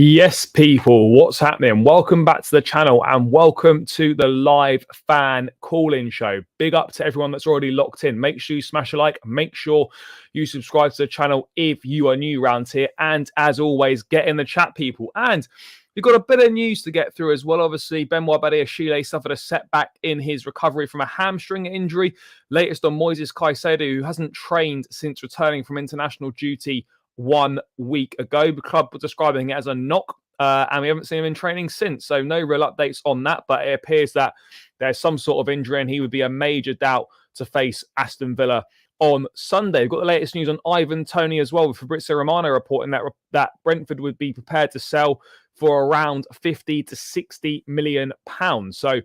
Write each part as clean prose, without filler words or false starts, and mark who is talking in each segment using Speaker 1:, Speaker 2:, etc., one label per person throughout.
Speaker 1: Yes, people, what's happening? Welcome back to the channel and welcome to the live fan call-in show. Big up to everyone that's already locked in. Make sure you smash a like. Make sure you subscribe to the channel if you are new around here. And as always, get in the chat, people. And we've got a bit of news to get through as well. Obviously, Badiashile suffered a setback in his recovery from a hamstring injury. Latest on Moises Caciedo, who hasn't trained since returning from international duty 1 week ago. The club was describing it as a knock, and we haven't seen him in training since. So no real updates on that, but it appears that there's some sort of injury and he would be a major doubt to face Aston Villa on Sunday. We've got the latest news on Ivan Toney as well, with Fabrizio Romano reporting that Brentford would be prepared to sell for around 50 to 60 million pounds. So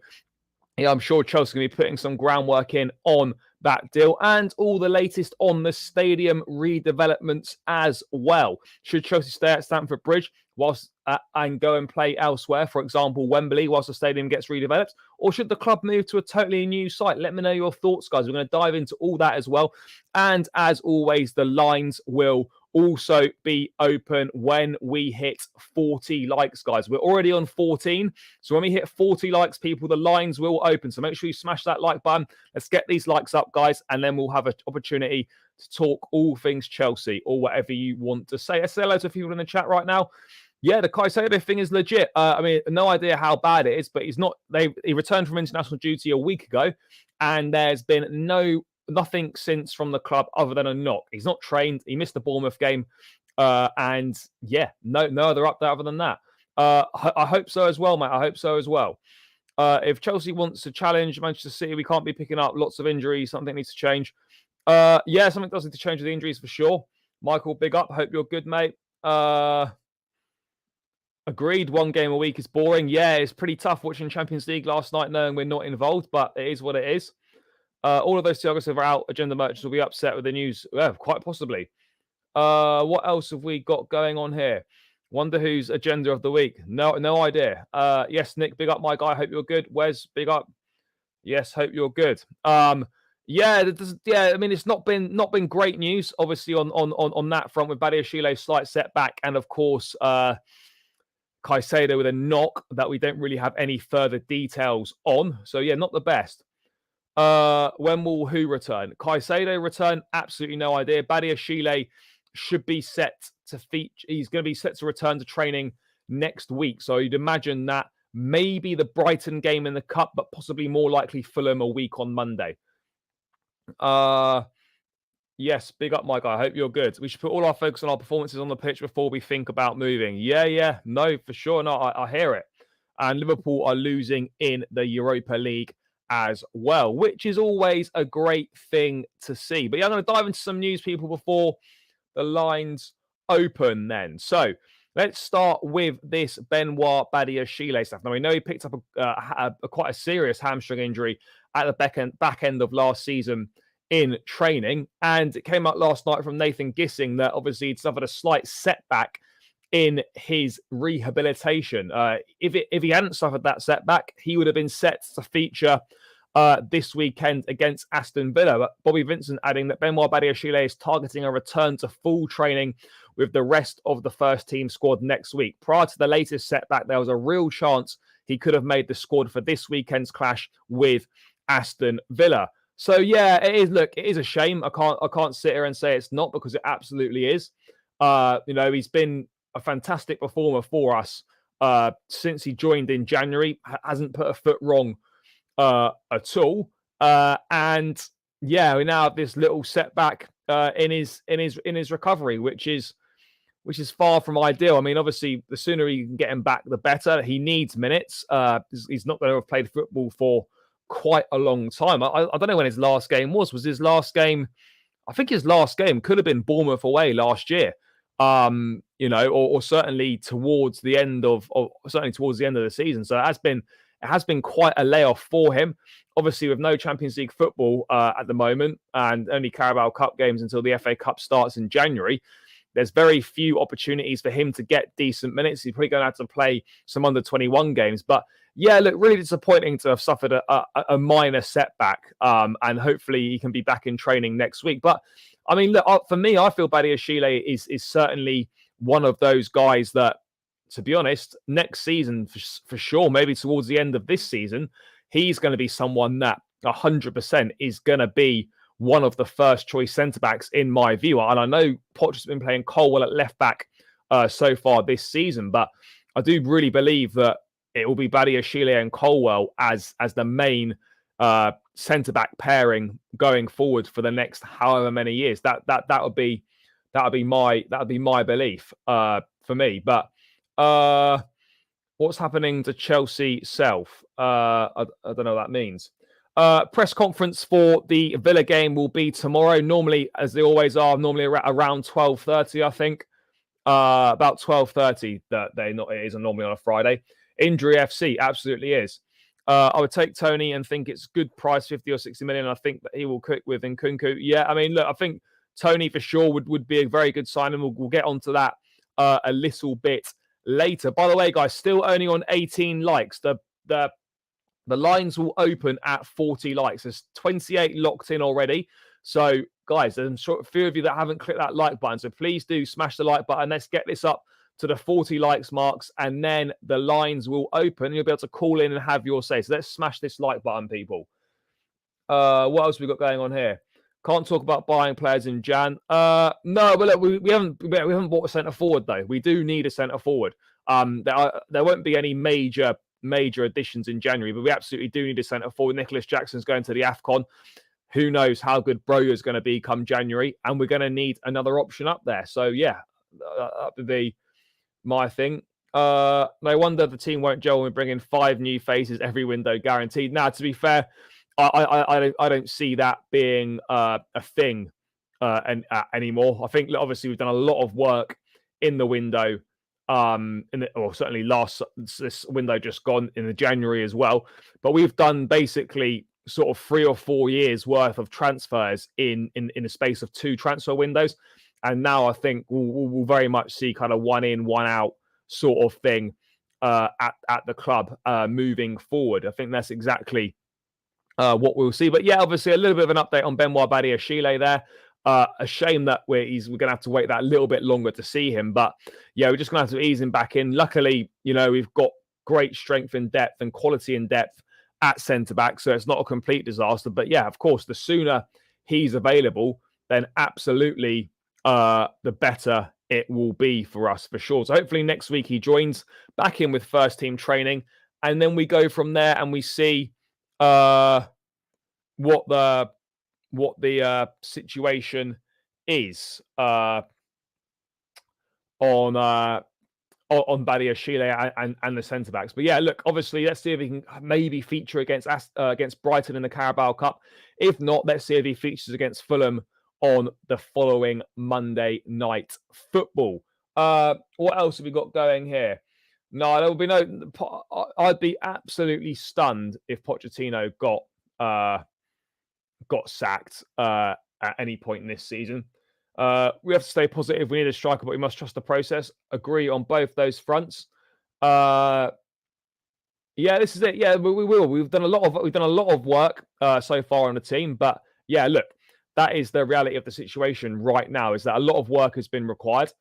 Speaker 1: yeah, I'm sure Chelsea going to be putting some groundwork in on that deal, and all the latest on the stadium redevelopments as well. Should Chelsea stay at Stamford Bridge whilst and go and play elsewhere, for example, Wembley, whilst the stadium gets redeveloped? Or should the club move to a totally new site? Let me know your thoughts, guys. We're going to dive into all that as well. And as always, the lines will also be open when we hit 40 likes, guys. We're already on 14. So when we hit 40 likes, people, the lines will open. So make sure you smash that like button. Let's get these likes up, guys, and then we'll have an opportunity to talk all things Chelsea or whatever you want to say. Let's say hello to people in the chat right now. Yeah, the Caciedo thing is legit. I mean, no idea how bad it is, but he's not. He returned from international duty a week ago, and there's been nothing since from the club other than a knock. He's not trained. He missed the Bournemouth game, and yeah, no other update other than that. I hope so as well, mate. I hope so as well. If Chelsea wants to challenge Manchester City, we can't be picking up lots of injuries. Something needs to change. Yeah, something does need to change with the injuries for sure. Michael, big up. Hope you're good, mate. Agreed. 1 game a week is boring. Yeah, it's pretty tough watching Champions League last night knowing we're not involved, but it is what it is. All of those Thiago Silva out agenda merchants will be upset with the news. Yeah, quite possibly. What else have we got going on here? Wonder whose agenda of the week. No idea. Yes, Nick, big up, my guy. Hope you're good. Wes, big up. Yes, hope you're good. Yeah. I mean, it's not been great news, obviously, on that front with Badiashile's slight setback, and of course, Caciedo with a knock that we don't really have any further details on. So yeah, not the best. When will who return? Caciedo return? Absolutely no idea. Badiashile should be set to feature. He's going to be set to return to training next week. So you'd imagine that maybe the Brighton game in the cup, but possibly more likely Fulham a week on Monday. Yes, big up, my guy. I hope you're good. We should put all our focus on our performances on the pitch before we think about moving. Yeah. No, for sure. No, I hear it. And Liverpool are losing in the Europa League as well, which is always a great thing to see. But yeah, I'm going to dive into some news, people, before the lines open then. So let's start with this Benoit Badiashile stuff. Now, we know he picked up quite a serious hamstring injury at the back end of last season in training, and it came out last night from Nathan Gissing that obviously he'd suffered a slight setback in his rehabilitation. If he hadn't suffered that setback, he would have been set to feature this weekend against Aston Villa. But Bobby Vincent adding that Benoit Badiashile is targeting a return to full training with the rest of the first team squad next week. Prior to the latest setback, there was a real chance he could have made the squad for this weekend's clash with Aston Villa. So yeah, it is. Look, it is a shame. I can't sit here and say it's not, because it absolutely is. He's been a fantastic performer for us since he joined in January. Hasn't put a foot wrong at all. And yeah, we now have this little setback in his recovery, which is far from ideal. I mean, obviously, the sooner he can get him back, the better. He needs minutes. He's not going to have played football for quite a long time. I don't know when his last game was. Was his last game? I think his last game could have been Bournemouth away last year. Or certainly towards the end of the season. So it has been quite a layoff for him. Obviously, with no Champions League football at the moment and only Carabao Cup games until the FA Cup starts in January, there's very few opportunities for him to get decent minutes. He's probably going to have to play some under-21 games. But yeah, look, really disappointing to have suffered a minor setback. And hopefully he can be back in training next week. But I mean, look, for me, I feel Badiashile is certainly one of those guys that to be honest, next season for sure, maybe towards the end of this season, he's going to be someone that 100% is going to be one of the first choice centre backs in my view. And I know Poch has been playing Colwell at left back so far this season, but I do really believe that it will be Badiashile and Colwell as the main centre back pairing going forward for the next however many years. That would be my belief for me. But what's happening to Chelsea Self? I don't know what that means. Press conference for the Villa game will be tomorrow. Normally, as they always are, normally around 12:30, I think. About 12:30. It is normally on a Friday. Injury FC absolutely is. I would take Tony and think it's good price, 50 or 60 million. I think that he will cook with Nkunku. Yeah, I mean, look, I think Tony for sure would be a very good sign, and we'll get onto that a little bit later. By the way, guys, still only on 18 likes. The lines will open at 40 likes. There's 28 locked in already. So, guys, there's a few of you that haven't clicked that like button. So please do smash the like button. Let's get this up to the 40 likes marks, and then the lines will open. You'll be able to call in and have your say. So let's smash this like button, people. What else have we got going on here? Can't talk about buying players in Jan. No, but look, we haven't bought a centre forward though. We do need a centre forward. There won't be any major additions in January, but we absolutely do need a centre forward. Nicholas Jackson's going to the AFCON. Who knows how good Broja is going to be come January, and we're going to need another option up there. So yeah, that would be my thing. No wonder the team won't gel when we bring in 5 new faces every window guaranteed. Now, to be fair, I don't see that being a thing anymore. I think obviously we've done a lot of work in the window, or certainly this window just gone in the January as well. But we've done basically sort of 3 or 4 years worth of transfers in the space of 2 transfer windows. And now I think we'll very much see kind of 1 in, 1 out sort of thing at the club moving forward. I think that's exactly what we'll see. But yeah, obviously a little bit of an update on Benoit Badiashile there. A shame that we're going to have to wait that little bit longer to see him. But yeah, we're just going to have to ease him back in. Luckily, we've got great strength in depth and quality in depth at centre-back, so it's not a complete disaster. But yeah, of course, the sooner he's available, then absolutely the better it will be for us for sure. So hopefully next week he joins back in with first team training, and then we go from there and we see what the situation is on Badiashile and the centre backs. But yeah, look, obviously, let's see if he can maybe feature against Brighton in the Carabao Cup. If not, let's see if he features against Fulham on the following Monday night football. What else have we got going here? No, there will be no. I'd be absolutely stunned if Pochettino got sacked at any point in this season. We have to stay positive. We need a striker, but we must trust the process. Agree on both those fronts. Yeah, this is it. Yeah, we will. We've done a lot of work so far on the team, but yeah, look, that is the reality of the situation right now. Is that a lot of work has been required.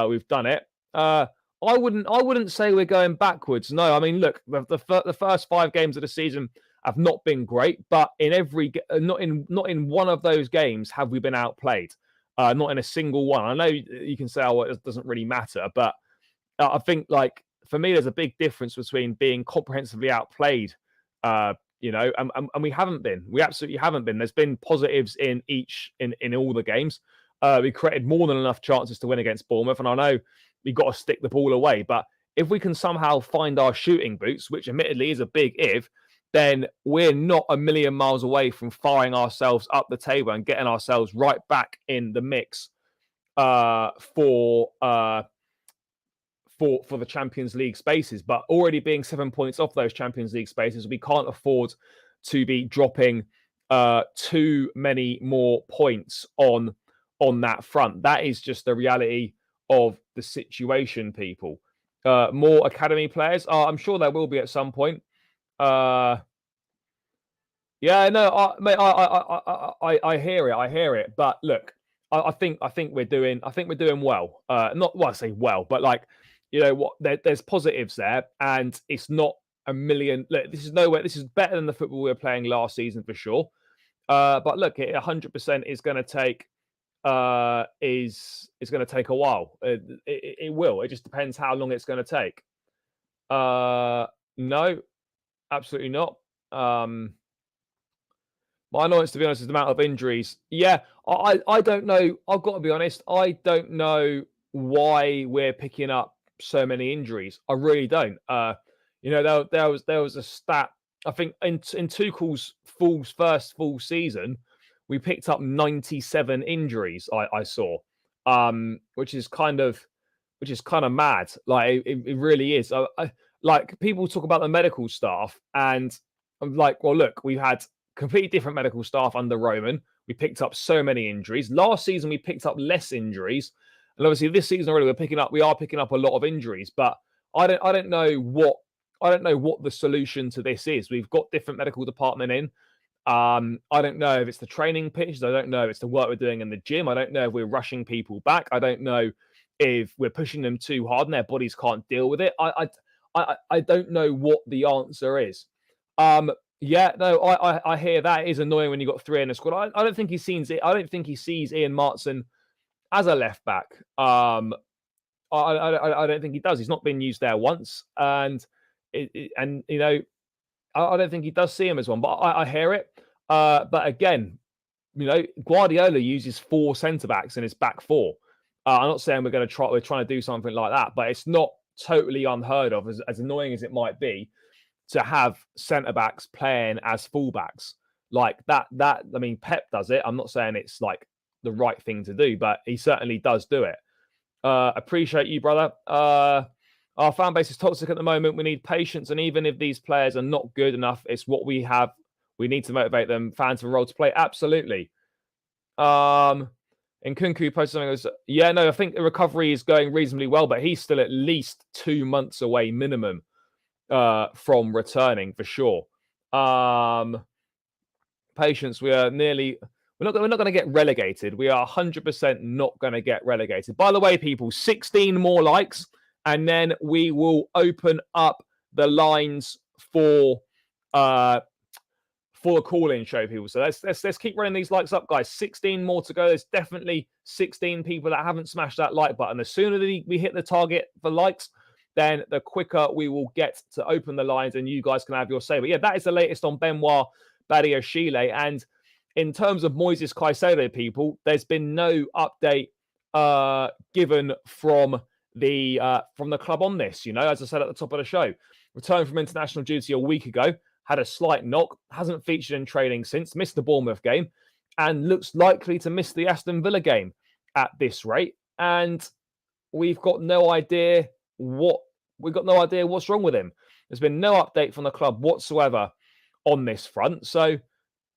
Speaker 1: We've done it. I wouldn't say we're going backwards. No, I mean, look, the first 5 games of the season have not been great, but not in one of those games have we been outplayed. Not in a single one. I know you can say, "Oh, it doesn't really matter," but I think, like, for me, there's a big difference between being comprehensively outplayed, and we haven't been. We absolutely haven't been. There's been positives in all the games. We created more than enough chances to win against Bournemouth, and I know we got to stick the ball away. But if we can somehow find our shooting boots, which admittedly is a big if, then we're not a million miles away from firing ourselves up the table and getting ourselves right back in the mix for the Champions League spaces. But already being 7 points off those Champions League spaces, we can't afford to be dropping too many more points on that front. That is just the reality of the situation, people. More academy players. I'm sure there will be at some point. Yeah, no, mate, I hear it. But look, I think we're doing well. Not well, I say well, but like, there's positives there, and it's not a million. Look, this is nowhere. This is better than the football we were playing last season for sure. But look, it 100% is going to take is going to take a while. It will. It just depends how long it's going to take. No, absolutely not. My annoyance, to be honest, is the amount of injuries. Yeah, I don't know. I've got to be honest. I don't know why we're picking up so many injuries. I really don't. There was a stat. I think in Tuchel's first full season, we picked up 97 injuries. I saw, which is kind of mad. Like it really is. Like people talk about the medical staff, and I'm like, well, look, we had completely different medical staff under Roman. We picked up so many injuries. Last season we picked up less injuries, and obviously this season already we are picking up a lot of injuries. But I don't know what the solution to this is. We've got different medical department in. I don't know if it's the training pitches. I don't know if it's the work we're doing in the gym. I don't know if we're rushing people back. I don't know if we're pushing them too hard and their bodies can't deal with it. I don't know what the answer is. Yeah, no, I hear that. It is annoying when you got three in the squad. I don't think he sees it. I don't think he sees Ian Martson as a left back. I don't think he does. He's not been used there once, and I don't think he does see him as one. But I hear it. But again, Guardiola uses 4 centre backs in his back four. I'm not saying we're trying to do something like that, but it's not totally unheard of, as annoying as it might be, to have centre backs playing as fullbacks like that. I mean, Pep does it. I'm not saying it's like the right thing to do, but he certainly does do it. Appreciate you, brother. Our fan base is toxic at the moment. We need patience, and even if these players are not good enough, it's what we have. We need to motivate them. Fans have a role to play. Absolutely. And Kunku posted something that was, yeah, no, I think the recovery is going reasonably well, but he's still at least 2 months away minimum from returning for sure. Patience, we're not going to get relegated. We are 100% not going to get relegated. By the way, people, 16 more likes, and then we will open up the lines for a call-in show, people. So let's keep running these likes up, guys. 16 more to go. There's definitely 16 people that haven't smashed that like button. The sooner we hit the target for likes, then the quicker we will get to open the lines and you guys can have your say. But yeah, that is the latest on Benoit Badiashile. And in terms of Moises Caicedo, people, there's been no update given from the club on this. As I said at the top of the show, returned from international duty a week ago, had a slight knock, hasn't featured in training since, missed the Bournemouth game, and looks likely to miss the Aston Villa game at this rate. And we've got no idea what's wrong with him. There's been no update from the club whatsoever on this front. So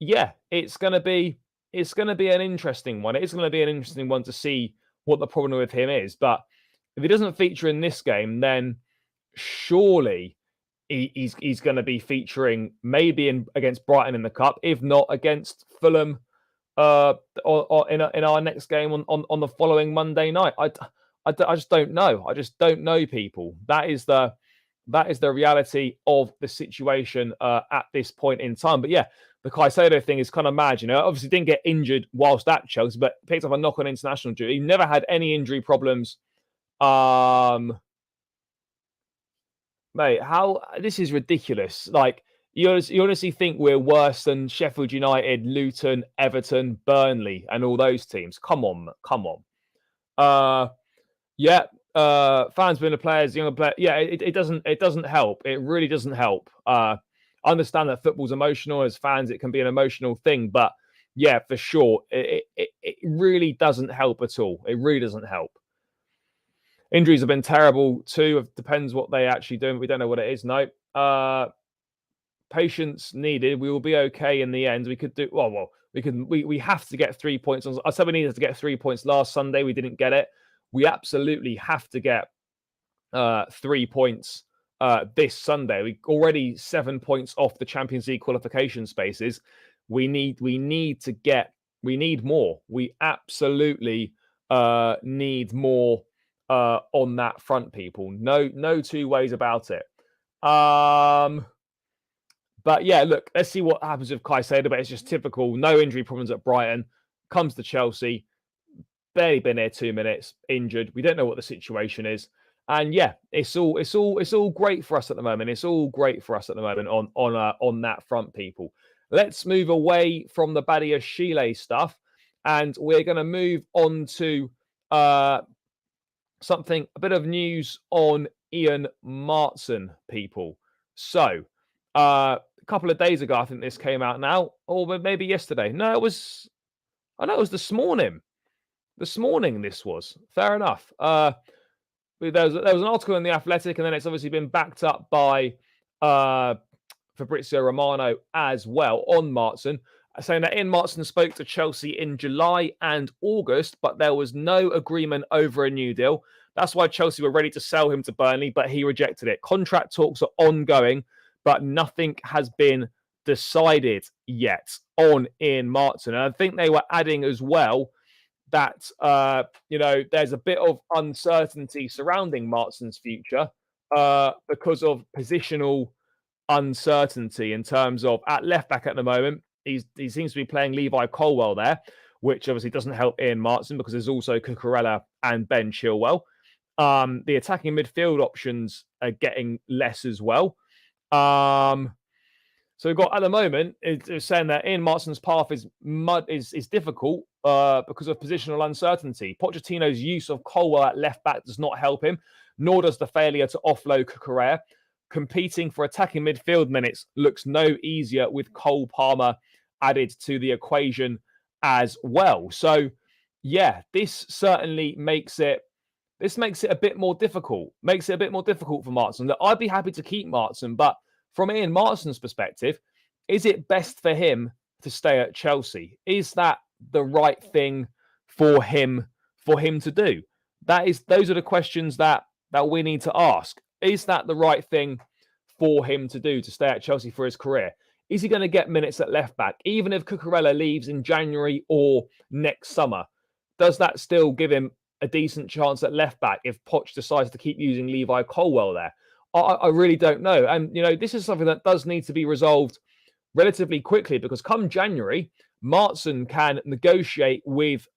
Speaker 1: yeah, it's going to be an interesting one. It is going to be an interesting one to see what the problem with him is. But if he doesn't feature in this game, then surely he's going to be featuring maybe against Brighton in the cup, if not against Fulham or in our next game on the following Monday night. I just don't know. I just don't know, people. That is the reality of the situation at this point in time. But yeah, the Caicedo thing is kind of mad. Obviously didn't get injured whilst at Chelsea, but picked up a knock on international duty. He never had any injury problems. Mate, this is ridiculous. Like, you honestly think we're worse than Sheffield United, Luton, Everton, Burnley, and all those teams? Come on. Yeah, fans being the players, younger players. Yeah, it doesn't help. It really doesn't help. I understand that football's emotional. As fans, it can be an emotional thing, but yeah, for sure, it really doesn't help at all. It really doesn't help. Injuries have been terrible too. It depends what they actually do. We don't know what it is. No. Patience needed. We will be okay in the end. We could do well. We have to get 3 points. I said we needed to get 3 points last Sunday. We didn't get it. We absolutely have to get 3 points this Sunday. We already 7 points off the Champions League qualification spaces. We need more. We absolutely need more on that front, people. No two ways about it. But yeah, look, let's see what happens with Caciedo. But it's just typical. No injury problems at Brighton. Comes to Chelsea, barely been here 2 minutes, injured. We don't know what the situation is. And yeah, it's all great for us at the moment. It's all great for us at the moment on that front, people. Let's move away from the Badiashile stuff, and we're going to move on to a bit of news on Ian Martson, people. So, a couple of days ago, I think this came out now, or maybe yesterday. No, it was this morning. This morning, this was fair enough. There was an article in the Athletic, and then it's obviously been backed up by Fabrizio Romano as well on Martson, saying that Ian Martson spoke to Chelsea in July and August, but there was no agreement over a new deal. That's why Chelsea were ready to sell him to Burnley, but he rejected it. Contract talks are ongoing, but nothing has been decided yet on Ian Martson. And I think they were adding as well that, there's a bit of uncertainty surrounding Martson's future because of positional uncertainty in terms of at left back at the moment. He seems to be playing Levi Colwell there, which obviously doesn't help Ian Martson because there's also Cucurella and Ben Chilwell. The attacking midfield options are getting less as well. So we've got at the moment, it's saying that Ian Martson's path is difficult because of positional uncertainty. Pochettino's use of Colwell at left back does not help him, nor does the failure to offload Cucurella. Competing for attacking midfield minutes looks no easier with Cole Palmer added to the equation as well. So, yeah, this certainly makes it a bit more difficult. Makes it a bit more difficult for Martson. That I'd be happy to keep Martson, but from Ian Martson's perspective, is it best for him to stay at Chelsea? Is that the right thing for him to do? Those are the questions that we need to ask. Is that the right thing for him to do, to stay at Chelsea for his career? Is he going to get minutes at left back, even if Cucurella leaves in January or next summer? Does that still give him a decent chance at left back if Poch decides to keep using Levi Colwell there? I really don't know. And, this is something that does need to be resolved relatively quickly, because come January, Martson can negotiate with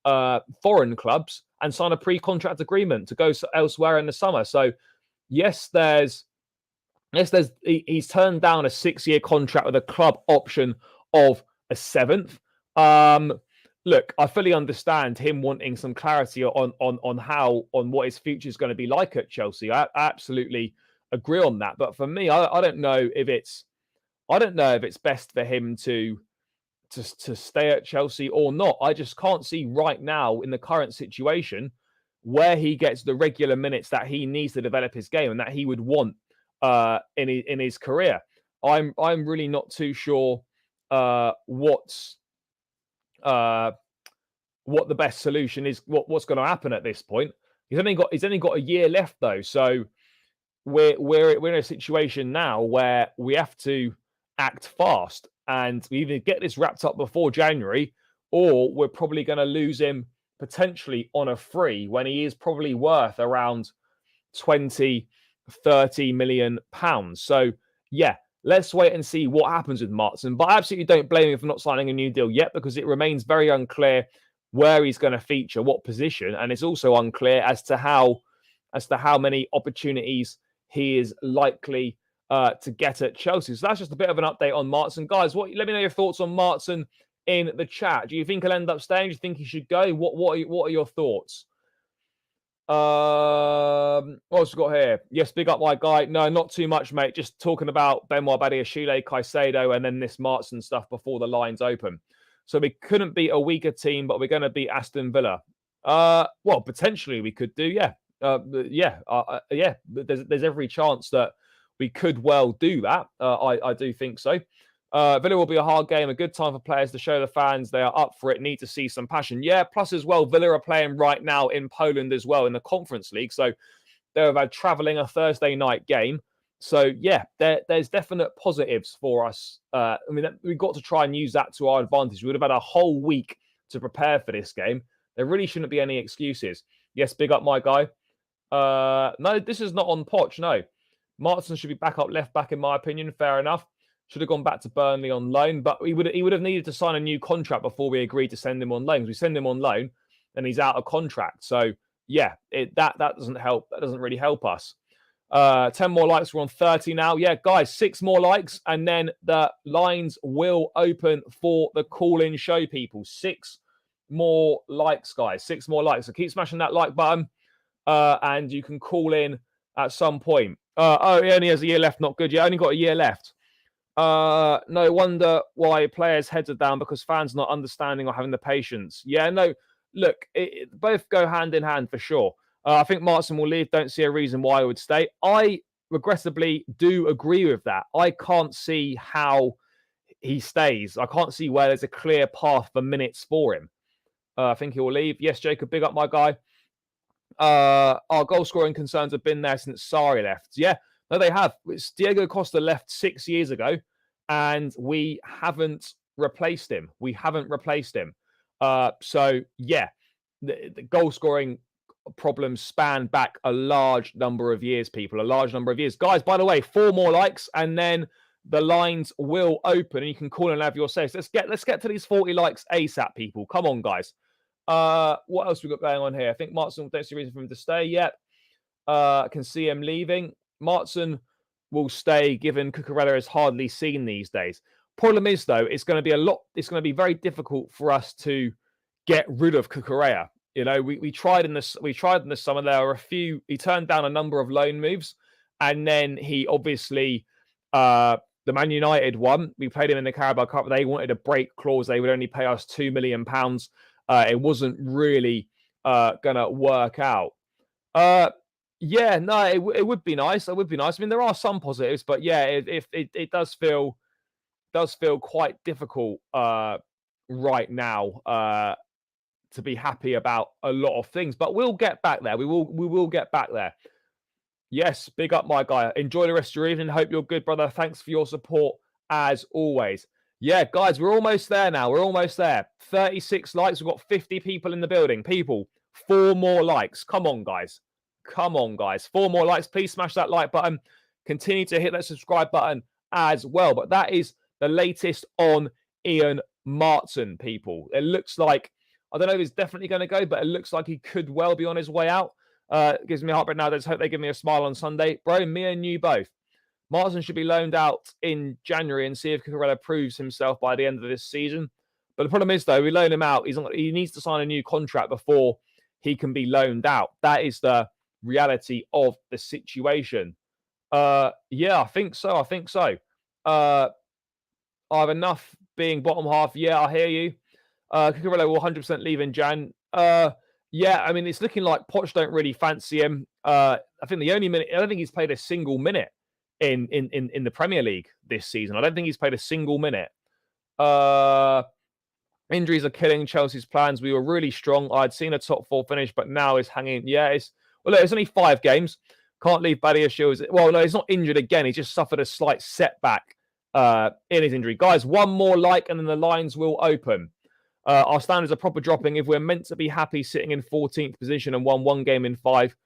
Speaker 1: foreign clubs and sign a pre-contract agreement to go elsewhere in the summer. So, he's turned down a 6-year contract with a club option of a 7th. Look, I fully understand him wanting some clarity on what his future is going to be like at Chelsea. I absolutely agree on that. But for me, I don't know if it's best for him to stay at Chelsea or not. I just can't see right now in the current situation where he gets the regular minutes that he needs to develop his game and that he would want in his career. I'm really not too sure what the best solution is. What's going to happen at this point? He's only got a year left though, so we're in a situation now where we have to act fast, and we either get this wrapped up before January, or we're probably going to lose him potentially on a free when he is probably worth around 20, 30 million pounds. So yeah, let's wait and see what happens with Martson. But I absolutely don't blame him for not signing a new deal yet, because it remains very unclear where he's going to feature, what position, and it's also unclear as to how many opportunities he is likely to get at Chelsea. So that's just a bit of an update on Martson. Guys, let me know your thoughts on Martson in the chat. Do you think he'll end up staying? Do you think he should go? What are your thoughts? What else we got here? Yes, big up my guy. No, not too much, mate. Just talking about Benoit Badiashile, Caciedo, and then this Martson stuff before the lines open. So we couldn't beat a weaker team, but we're going to beat Aston Villa. Well, potentially we could do, yeah. Yeah. There's every chance that we could well do that. I do think so. Villa will be a hard game, a good time for players to show the fans they are up for it, need to see some passion. Yeah, plus as well, Villa are playing right now in Poland as well in the Conference League. So they've had travelling a Thursday night game. So yeah, there's definite positives for us. We've got to try and use that to our advantage. We would have had a whole week to prepare for this game. There really shouldn't be any excuses. Yes, big up my guy. No, this is not on Poch. No, Martin should be back up left back, in my opinion. Fair enough. Should have gone back to Burnley on loan, but he would have needed to sign a new contract before we agreed to send him on loan. We send him on loan, and he's out of contract. So yeah, that doesn't help. That doesn't really help us. 10 more likes. We're on 30 now. Yeah, guys, 6 more likes, and then the lines will open for the call-in show, people. 6 more likes, guys. 6 more likes. So keep smashing that like button, and you can call in at some point. Oh, he only has a year left. Not good. You only got a year left. No wonder why players' heads are down, because fans not understanding or having the patience. Yeah, no, look, both go hand in hand for sure. I think Martin will leave. Don't see a reason why he would stay. I regrettably do agree with that. I can't see how he stays. I can't see where there's a clear path for minutes for him. I think he will leave. Yes, Jacob, big up my guy. Our goal scoring concerns have been there since Sarri left. Yeah, no, they have. Diego Costa left 6 years ago, and we haven't replaced him. So yeah, the goal scoring problems span back a large number of years, people. A large number of years. Guys, by the way, 4 more likes, and then the lines will open, and you can call and have your says. Let's get to these 40 likes ASAP, people. Come on, guys. What else we got going on here? I think Martin don't see a reason for him to stay yet. I can see him leaving. Martin will stay, given Cucurella is hardly seen these days. Problem is, though, it's going to be very difficult for us to get rid of Cucurella. You know, we tried in this summer. There were a few. He turned down a number of loan moves, and then he obviously the Man United one. We played him in the Carabao Cup. They wanted a break clause. They would only pay us £2 million. It wasn't really gonna work out. Yeah, no, it would be nice. It would be nice. I mean, there are some positives, but yeah, it does feel quite difficult right now to be happy about a lot of things. But we'll get back there. We will get back there. Yes, big up my guy. Enjoy the rest of your evening. Hope you're good, brother. Thanks for your support as always. Yeah, guys, we're almost there now. We're almost there. 36 likes. We've got 50 people in the building. People, 4 more likes. Come on, guys. Come on, guys. 4 more likes. Please smash that like button. Continue to hit that subscribe button as well. But that is the latest on Ian Martin, people. It looks like, I don't know if he's definitely going to go, but it looks like he could well be on his way out. Gives me a heartbreak now. I just hope they give me a smile on Sunday. Bro, me and you both. Martin should be loaned out in January and see if Cucurella proves himself by the end of this season. But the problem is, though, we loan him out. He needs to sign a new contract before he can be loaned out. That is the reality of the situation. Yeah, I think so. I have enough being bottom half. Yeah, I hear you. Cucurella will 100% leave in Jan. Yeah, I mean, it's looking like Poch don't really fancy him. I think the only minute, I don't think he's played a single minute in the Premier League this season. I don't think he's played a single minute. Injuries are killing Chelsea's plans. We were really strong. I'd seen a top 4 finish, but now it's hanging. Yeah, look, it's only 5 games. Can't leave Badiashile. Well, no, he's not injured again. He just suffered a slight setback in his injury. Guys, 1 more like, and then the lines will open. Our standards are proper dropping. If we're meant to be happy sitting in 14th position and won 1 game in 5.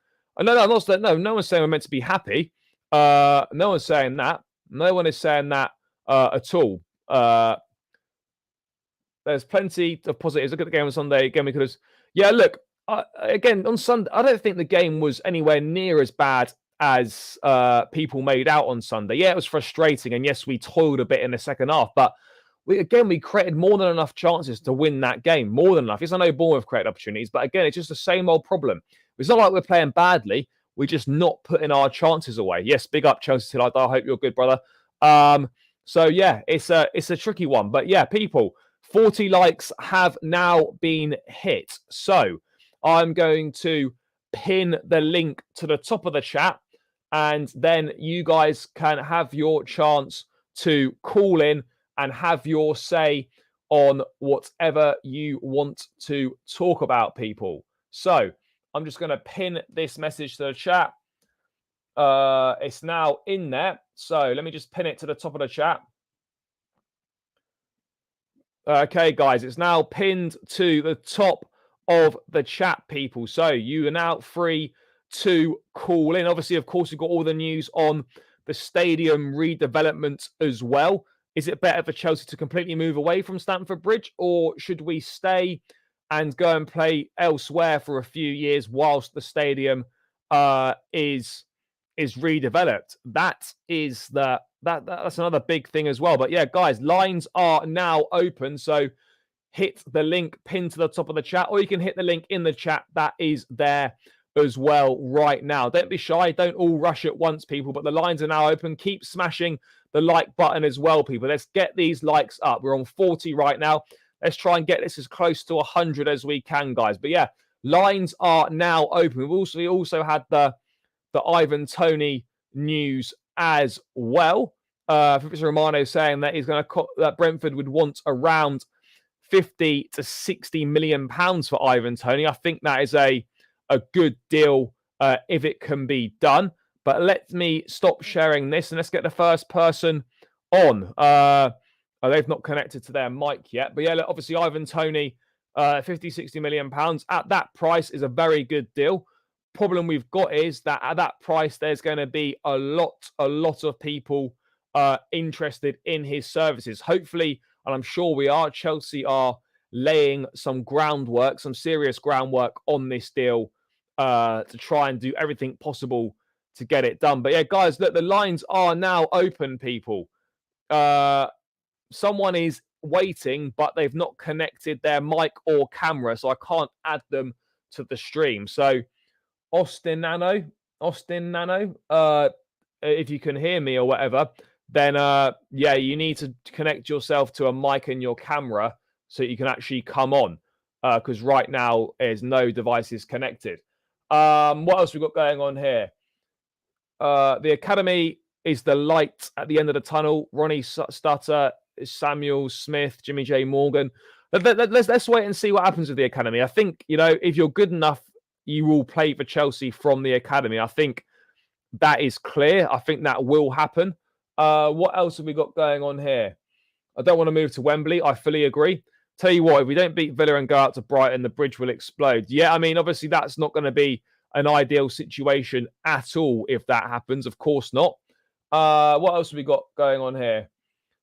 Speaker 1: No, I'm not saying, no one's saying we're meant to be happy. No one's saying that. No one is saying that at all. There's plenty of positives. Look at the game on Sunday. Again, we could have... Yeah, look, again, on Sunday, I don't think the game was anywhere near as bad as people made out on Sunday. Yeah, it was frustrating. And yes, we toiled a bit in the second half. But we created more than enough chances to win that game. More than enough. Yes, I know Bournemouth created opportunities. But again, it's just the same old problem. It's not like we're playing badly. We're just not putting our chances away. Yes, big up Chelsea till I die. I hope you're good, brother. So yeah, it's a tricky one. But yeah, people, 40 likes have now been hit. So I'm going to pin the link to the top of the chat, and then you guys can have your chance to call in and have your say on whatever you want to talk about, people. So I'm just going to pin this message to the chat. It's now in there. So let me just pin it to the top of the chat. Okay, guys, it's now pinned to the top of the chat, people. So you are now free to call in. Obviously, of course, we've got all the news on the stadium redevelopment as well. Is it better for Chelsea to completely move away from Stamford Bridge, or should we stay and go and play elsewhere for a few years whilst the stadium is redeveloped? That's another big thing as well. But yeah, guys, lines are now open, so hit the link pinned to the top of the chat, or you can hit the link in the chat that is there as well right now. Don't be shy. Don't all rush at once, people, but the lines are now open. Keep smashing the like button as well, people. Let's get these likes up. We're on 40 right now. Let's try and get this as close to 100 as we can, guys. But yeah, lines are now open. We also had the Ivan Toney news as well. Fabrizio Romano saying that that Brentford would want around 50 to 60 million pounds for Ivan Toney. I think that is a good deal if it can be done. But let me stop sharing this and let's get the first person on. They've not connected to their mic yet. But yeah, look, obviously Ivan Toney, 50, 60 million pounds at that price is a very good deal. Problem we've got is that at that price, there's going to be a lot of people interested in his services. Hopefully, and I'm sure we are, Chelsea are laying some serious groundwork on this deal to try and do everything possible to get it done. But yeah, guys, look, the lines are now open, people. Someone is waiting, but they've not connected their mic or camera, so I can't add them to the stream. So Austin Nano, if you can hear me or whatever, then yeah, you need to connect yourself to a mic and your camera so you can actually come on, because right now there's no devices connected. What else we got going on here? The academy is the light at the end of the tunnel. Ronnie Stutter, Samuel Smith, Jimmy J Morgan. Let's wait and see what happens with the academy. I think, if you're good enough, you will play for Chelsea from the academy. I think that is clear. I think that will happen. What else have we got going on here? I don't want to move to Wembley. I fully agree. Tell you what, if we don't beat Villa and go out to Brighton, the bridge will explode. Yeah, I mean, obviously that's not going to be an ideal situation at all if that happens. Of course not. What else have we got going on here?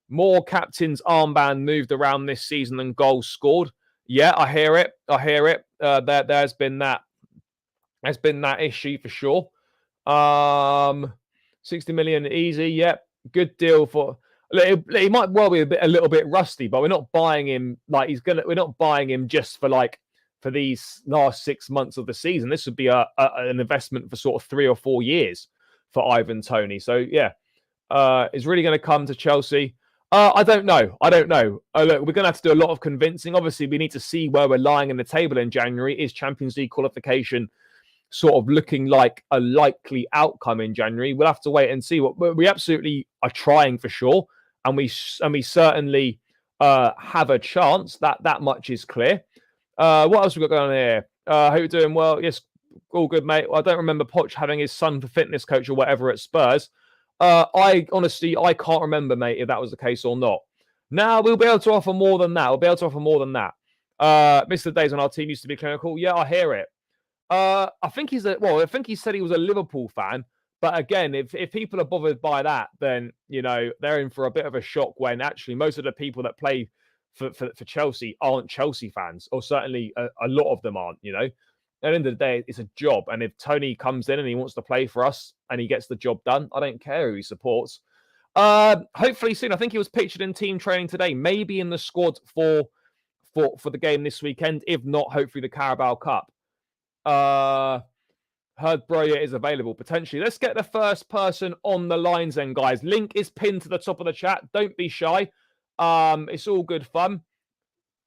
Speaker 1: More captain's armband moved around this season than goals scored. Yeah, I hear it. There's been that. There's been that issue for sure. 60 million easy. Yep, good deal for. He might well be a little bit rusty, but we're not buying him We're not buying him just for these last 6 months of the season. This would be an investment for sort of 3 or 4 years for Ivan Toney. So yeah, is really going to come to Chelsea. I don't know. Look, we're going to have to do a lot of convincing. Obviously, we need to see where we're lying in the table in January. Is Champions League qualification sort of looking like a likely outcome in January? We'll have to wait and see. We absolutely are trying for sure, and we certainly have a chance. That much is clear. What else we got going on here? Hope you're doing well. Yes, all good, mate. Well, I don't remember Poch having his son for fitness coach or whatever at Spurs. I honestly can't remember, mate, if that was the case or not. Now we'll be able to offer more than that. Mr. Days on our team used to be clinical. Yeah, I hear it. I think he said he was a Liverpool fan. But again, if people are bothered by that, then, they're in for a bit of a shock when actually most of the people that play for Chelsea aren't Chelsea fans, or certainly a lot of them aren't, At the end of the day, it's a job. And if Tony comes in and he wants to play for us and he gets the job done, I don't care who he supports. Hopefully soon. I think he was pictured in team training today, maybe in the squad for the game this weekend. If not, hopefully the Carabao Cup. Heard Broya is available potentially. Let's get the first person on the lines then, guys. Link is pinned to the top of the chat. Don't be shy. It's all good fun.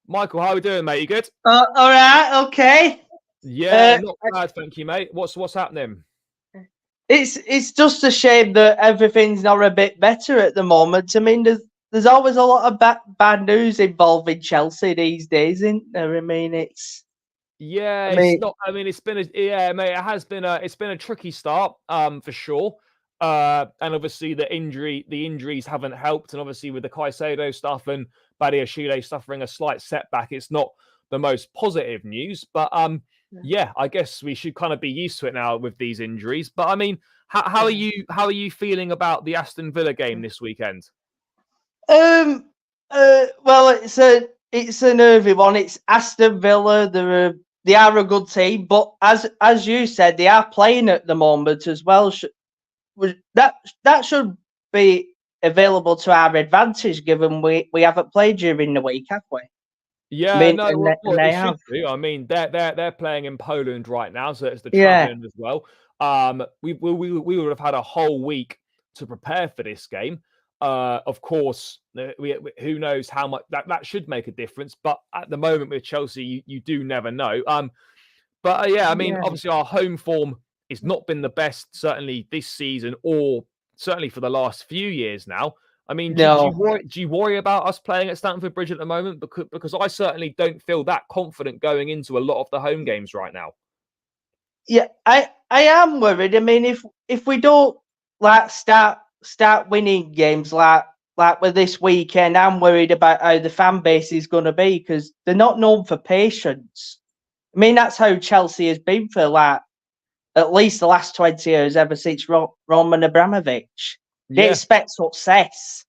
Speaker 1: Michael, how are we doing, mate? You good?
Speaker 2: All right, okay.
Speaker 1: Yeah, not bad, thank you, mate. What's happening?
Speaker 2: It's just a shame that everything's not a bit better at the moment. I mean, there's always a lot of bad news involving Chelsea these days, isn't there? I mean, it's not. I mean, it's been mate. It has been it's been a tricky start, for sure. And obviously the injuries haven't helped, and obviously with the Caciedo stuff and Badiashile suffering a slight setback, it's not the most positive news. But
Speaker 1: yeah, I guess we should kind of be used to it now with these injuries. But I mean, how are you feeling about the Aston Villa game this weekend?
Speaker 2: Well, it's a nervy one. It's Aston Villa. They are a good team, but as you said, they are playing at the moment as well. That should be available to our advantage, given we haven't played during the week, have we? I
Speaker 1: Yeah,
Speaker 2: mean,
Speaker 1: no,
Speaker 2: and
Speaker 1: well,
Speaker 2: they
Speaker 1: it should
Speaker 2: have.
Speaker 1: do. I mean, they're playing in Poland right now, so it's the
Speaker 2: Yeah,
Speaker 1: traveling as well. We would have had a whole week to prepare for this game. Of course, who knows how much that should make a difference. But at the moment with Chelsea, you do never know. But yeah, I mean,
Speaker 2: yeah.
Speaker 1: obviously our home form has not been the best, certainly this season, or certainly for the last few years now. I mean,
Speaker 2: No,
Speaker 1: do you worry about us playing at Stamford Bridge at the moment? Because I certainly don't feel that confident going into a lot of the home games right now.
Speaker 2: yeah, I am worried. I mean, if we don't like start winning games like with this weekend, I'm worried about how the fan base is going to be because they're not known for patience. I mean, that's how Chelsea has been for like at least the last 20 years, ever since Roman Abramovich. They
Speaker 1: Yeah,
Speaker 2: expect success,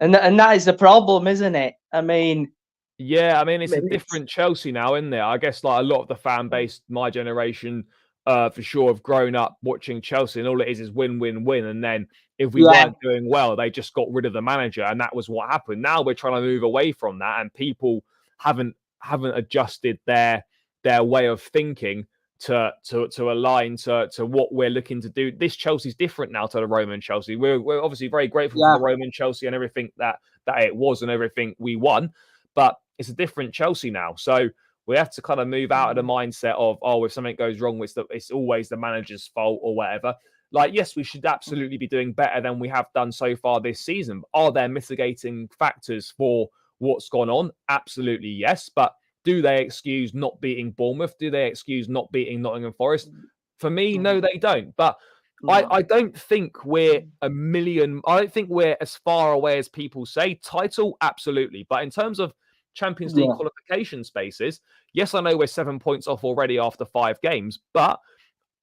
Speaker 2: and that is the problem, isn't it? I mean,
Speaker 1: yeah, I mean, it's a
Speaker 2: it's
Speaker 1: different Chelsea now, isn't there? I guess like a lot of the fan base, my generation, for sure, have grown up watching Chelsea, and all it is win, win, win. And then if we
Speaker 2: yeah,
Speaker 1: weren't doing well, they just got rid of the manager, and that was what happened. Now we're trying to move away from that, and people haven't adjusted their way of thinking to align to what we're looking to do. This Chelsea's different now to the Roman Chelsea. We're obviously very grateful for
Speaker 2: yeah,
Speaker 1: the Roman Chelsea and everything that it was and everything we won, but it's a different Chelsea now. So we have to kind of move out of the mindset of, oh, if something goes wrong, it's always the manager's fault or whatever. Like, yes, we should absolutely be doing better than we have done so far this season. Are there mitigating factors for what's gone on? Absolutely, yes. But do they excuse not beating Bournemouth? Do they excuse not beating Nottingham Forest? For me, no, they don't. But
Speaker 2: no,
Speaker 1: I don't think we're I don't think we're as far away as people say. Title, absolutely. But in terms of Champions League
Speaker 2: yeah,
Speaker 1: qualification spaces, yes, I know we're 7 points off already after 5 games. But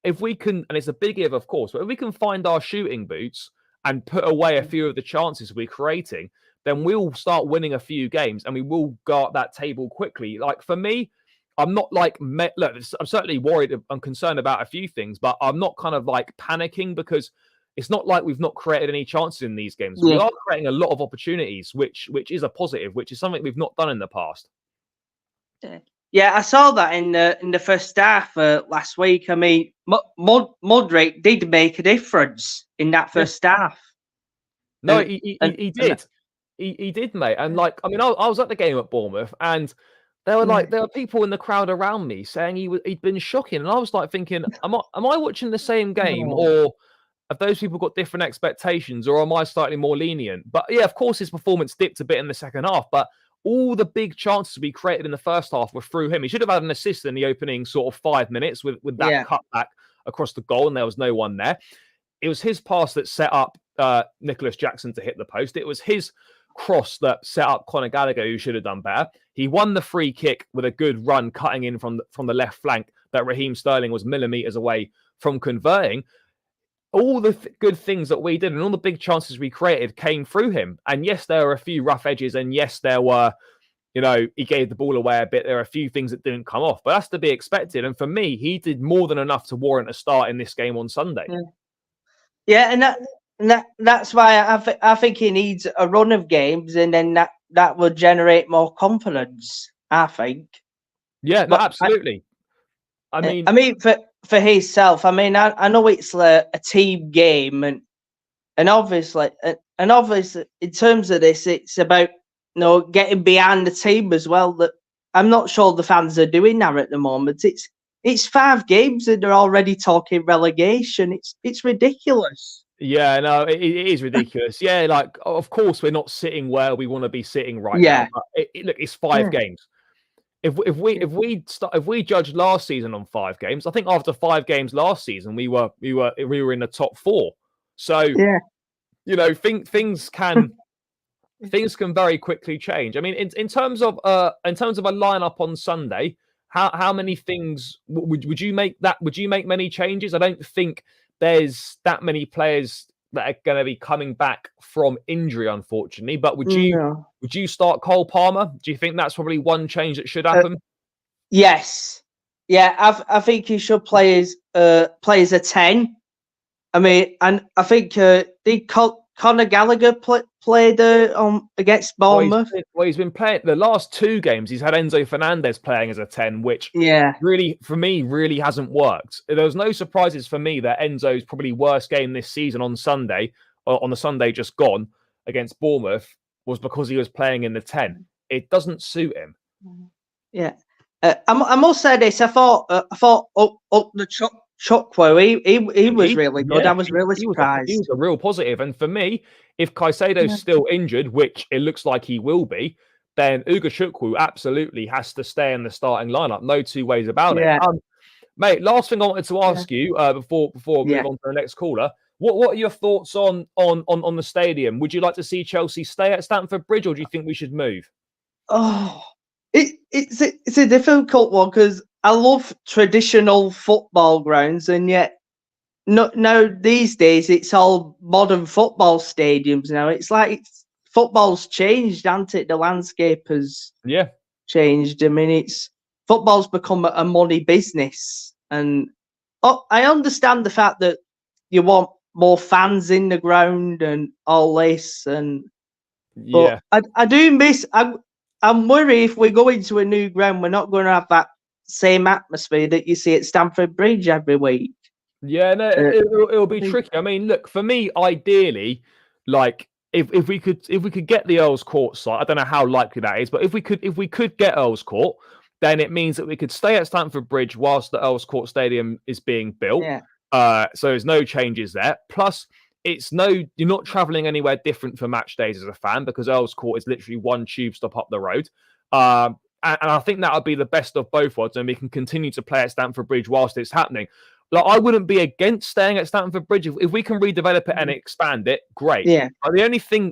Speaker 1: if we can, and it's a big if, of course, but if we can find our shooting boots and put away a few of the chances we're creating, then we'll start winning a few games and we will go up that table quickly. Like for me, I'm not like, look, I'm certainly worried. I'm concerned about a few things, but I'm not kind of like panicking because it's not like we've not created any chances in these games. We
Speaker 2: yeah.
Speaker 1: are creating a lot of opportunities, which is a positive, which is something we've not done in the past.
Speaker 2: Yeah, I saw that in the first half last week. I mean, Modric did make a difference in that
Speaker 1: Yeah.
Speaker 2: first half,
Speaker 1: No,
Speaker 2: and
Speaker 1: he
Speaker 2: and
Speaker 1: did. He did, mate. And like, I mean, I was at the game at Bournemouth, and there were people in the crowd around me saying he'd been shocking, and I was like thinking, am I watching the same game,
Speaker 2: no,
Speaker 1: or have those people got different expectations, or am I slightly more lenient? But yeah, of course, his performance dipped a bit in the second half, but all the big chances we created in the first half were through him. He should have had an assist in the opening sort of 5 minutes with that
Speaker 2: yeah,
Speaker 1: cutback across the goal, and there was no one there. It was his pass that set up Nicholas Jackson to hit the post. It was his cross that set up Conor Gallagher, who should have done better. He won the free kick with a good run cutting in from the left flank that Raheem Sterling was millimeters away from converting. All the good things that we did and all the big chances we created came through him. And yes, there were a few rough edges, and yes, there were, he gave the ball away a bit. There are a few things that didn't come off, but that's to be expected. And for me, he did more than enough to warrant a start in this game on Sunday.
Speaker 2: yeah, that's why I think he needs a run of games, and then that will generate more confidence. I think.
Speaker 1: Yeah, no,
Speaker 2: But
Speaker 1: absolutely. I mean,
Speaker 2: I mean, for himself, I mean, I know it's a team game, and obviously, in terms of this, it's about getting behind the team as well. That I'm not sure the fans are doing that at the moment. It's 5 games and they're already talking relegation. It's ridiculous.
Speaker 1: yeah, no, it is ridiculous. Yeah, like of course we're not sitting where we want to be sitting right now.
Speaker 2: Yeah,
Speaker 1: But look, it's 5 games. If we judged last season on 5 games, I think after 5 games last season we were in the top 4. So
Speaker 2: yeah,
Speaker 1: things can very quickly change. I mean, in terms of a lineup on Sunday, how many things would you make that? Would you make many changes? I don't think there's that many players that are going to be coming back from injury, unfortunately. But would you start Cole Palmer? Do you think that's probably one change that should happen?
Speaker 2: Yes. Yeah, I think he should play as a 10. I mean, and I think did Conor Gallagher played against Bournemouth?
Speaker 1: He's been playing the last 2 games. He's had Enzo Fernandez playing as a 10, which really, for me, really hasn't worked. There was no surprises for me that Enzo's probably worst game this season on Sunday, or on the Sunday just gone against Bournemouth, was because he was playing in the 10. It doesn't suit him.
Speaker 2: Yeah. I must say this. I thought up the Chukwu, he was really good. I was really surprised.
Speaker 1: He was a real positive. And for me, if Caicedo's still injured, which it looks like he will be, then Ugo Chukwu absolutely has to stay in the starting lineup. No 2 ways about it. Mate, last thing I wanted to ask you before we move on to the next caller. What are your thoughts on the stadium? Would you like to see Chelsea stay at Stamford Bridge, or do you think we should move?
Speaker 2: Oh, it's a difficult one because I love traditional football grounds, and yet now these days it's all modern football stadiums. Now it's like football's changed, hasn't it? The landscape has changed. I mean, football's become a money business, and I understand the fact that you want more fans in the ground and all this, but I do miss. I'm worried if we go into a new ground, we're not going to have that same atmosphere that you see at Stamford Bridge every week.
Speaker 1: Yeah, no, it'll be tricky. I mean, look, for me, ideally, like if we could get the Earls Court site, I don't know how likely that is, but if we could get Earls Court, then it means that we could stay at Stamford Bridge whilst the Earls Court Stadium is being built. So there's no changes there. Plus, you're not traveling anywhere different for match days as a fan, because Earls Court is literally 1 tube stop up the road. And I think that would be the best of both worlds, and we can continue to play at Stamford Bridge whilst it's happening. Like, I wouldn't be against staying at Stamford Bridge if we can redevelop it and expand it. Great. But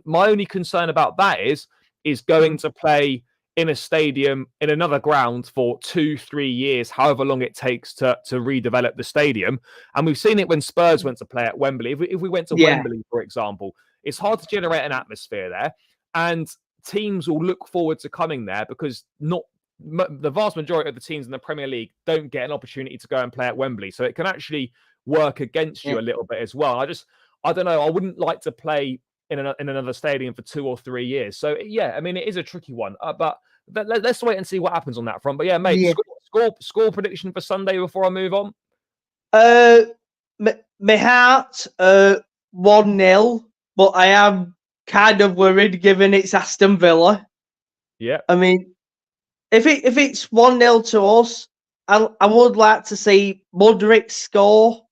Speaker 1: my only concern about that is going to play in a stadium in another ground for 2-3 years, however long it takes to redevelop the stadium. And we've seen it when Spurs went to play at Wembley. If we went to Wembley, for example, it's hard to generate an atmosphere there, and teams will look forward to coming there because the vast majority of the teams in the Premier League don't get an opportunity to go and play at Wembley. So it can actually work against you a little bit as well. I don't know. I wouldn't like to play in another stadium for 2 or 3 years. So I mean, it is a tricky one, but let's wait and see what happens on that front. But mate, score prediction for Sunday before I move on.
Speaker 2: My heart 1-0, but I am kind of worried given it's Aston Villa.
Speaker 3: Yeah.
Speaker 2: I mean, if it's 1-0 to us, I would like to see Mudryk score.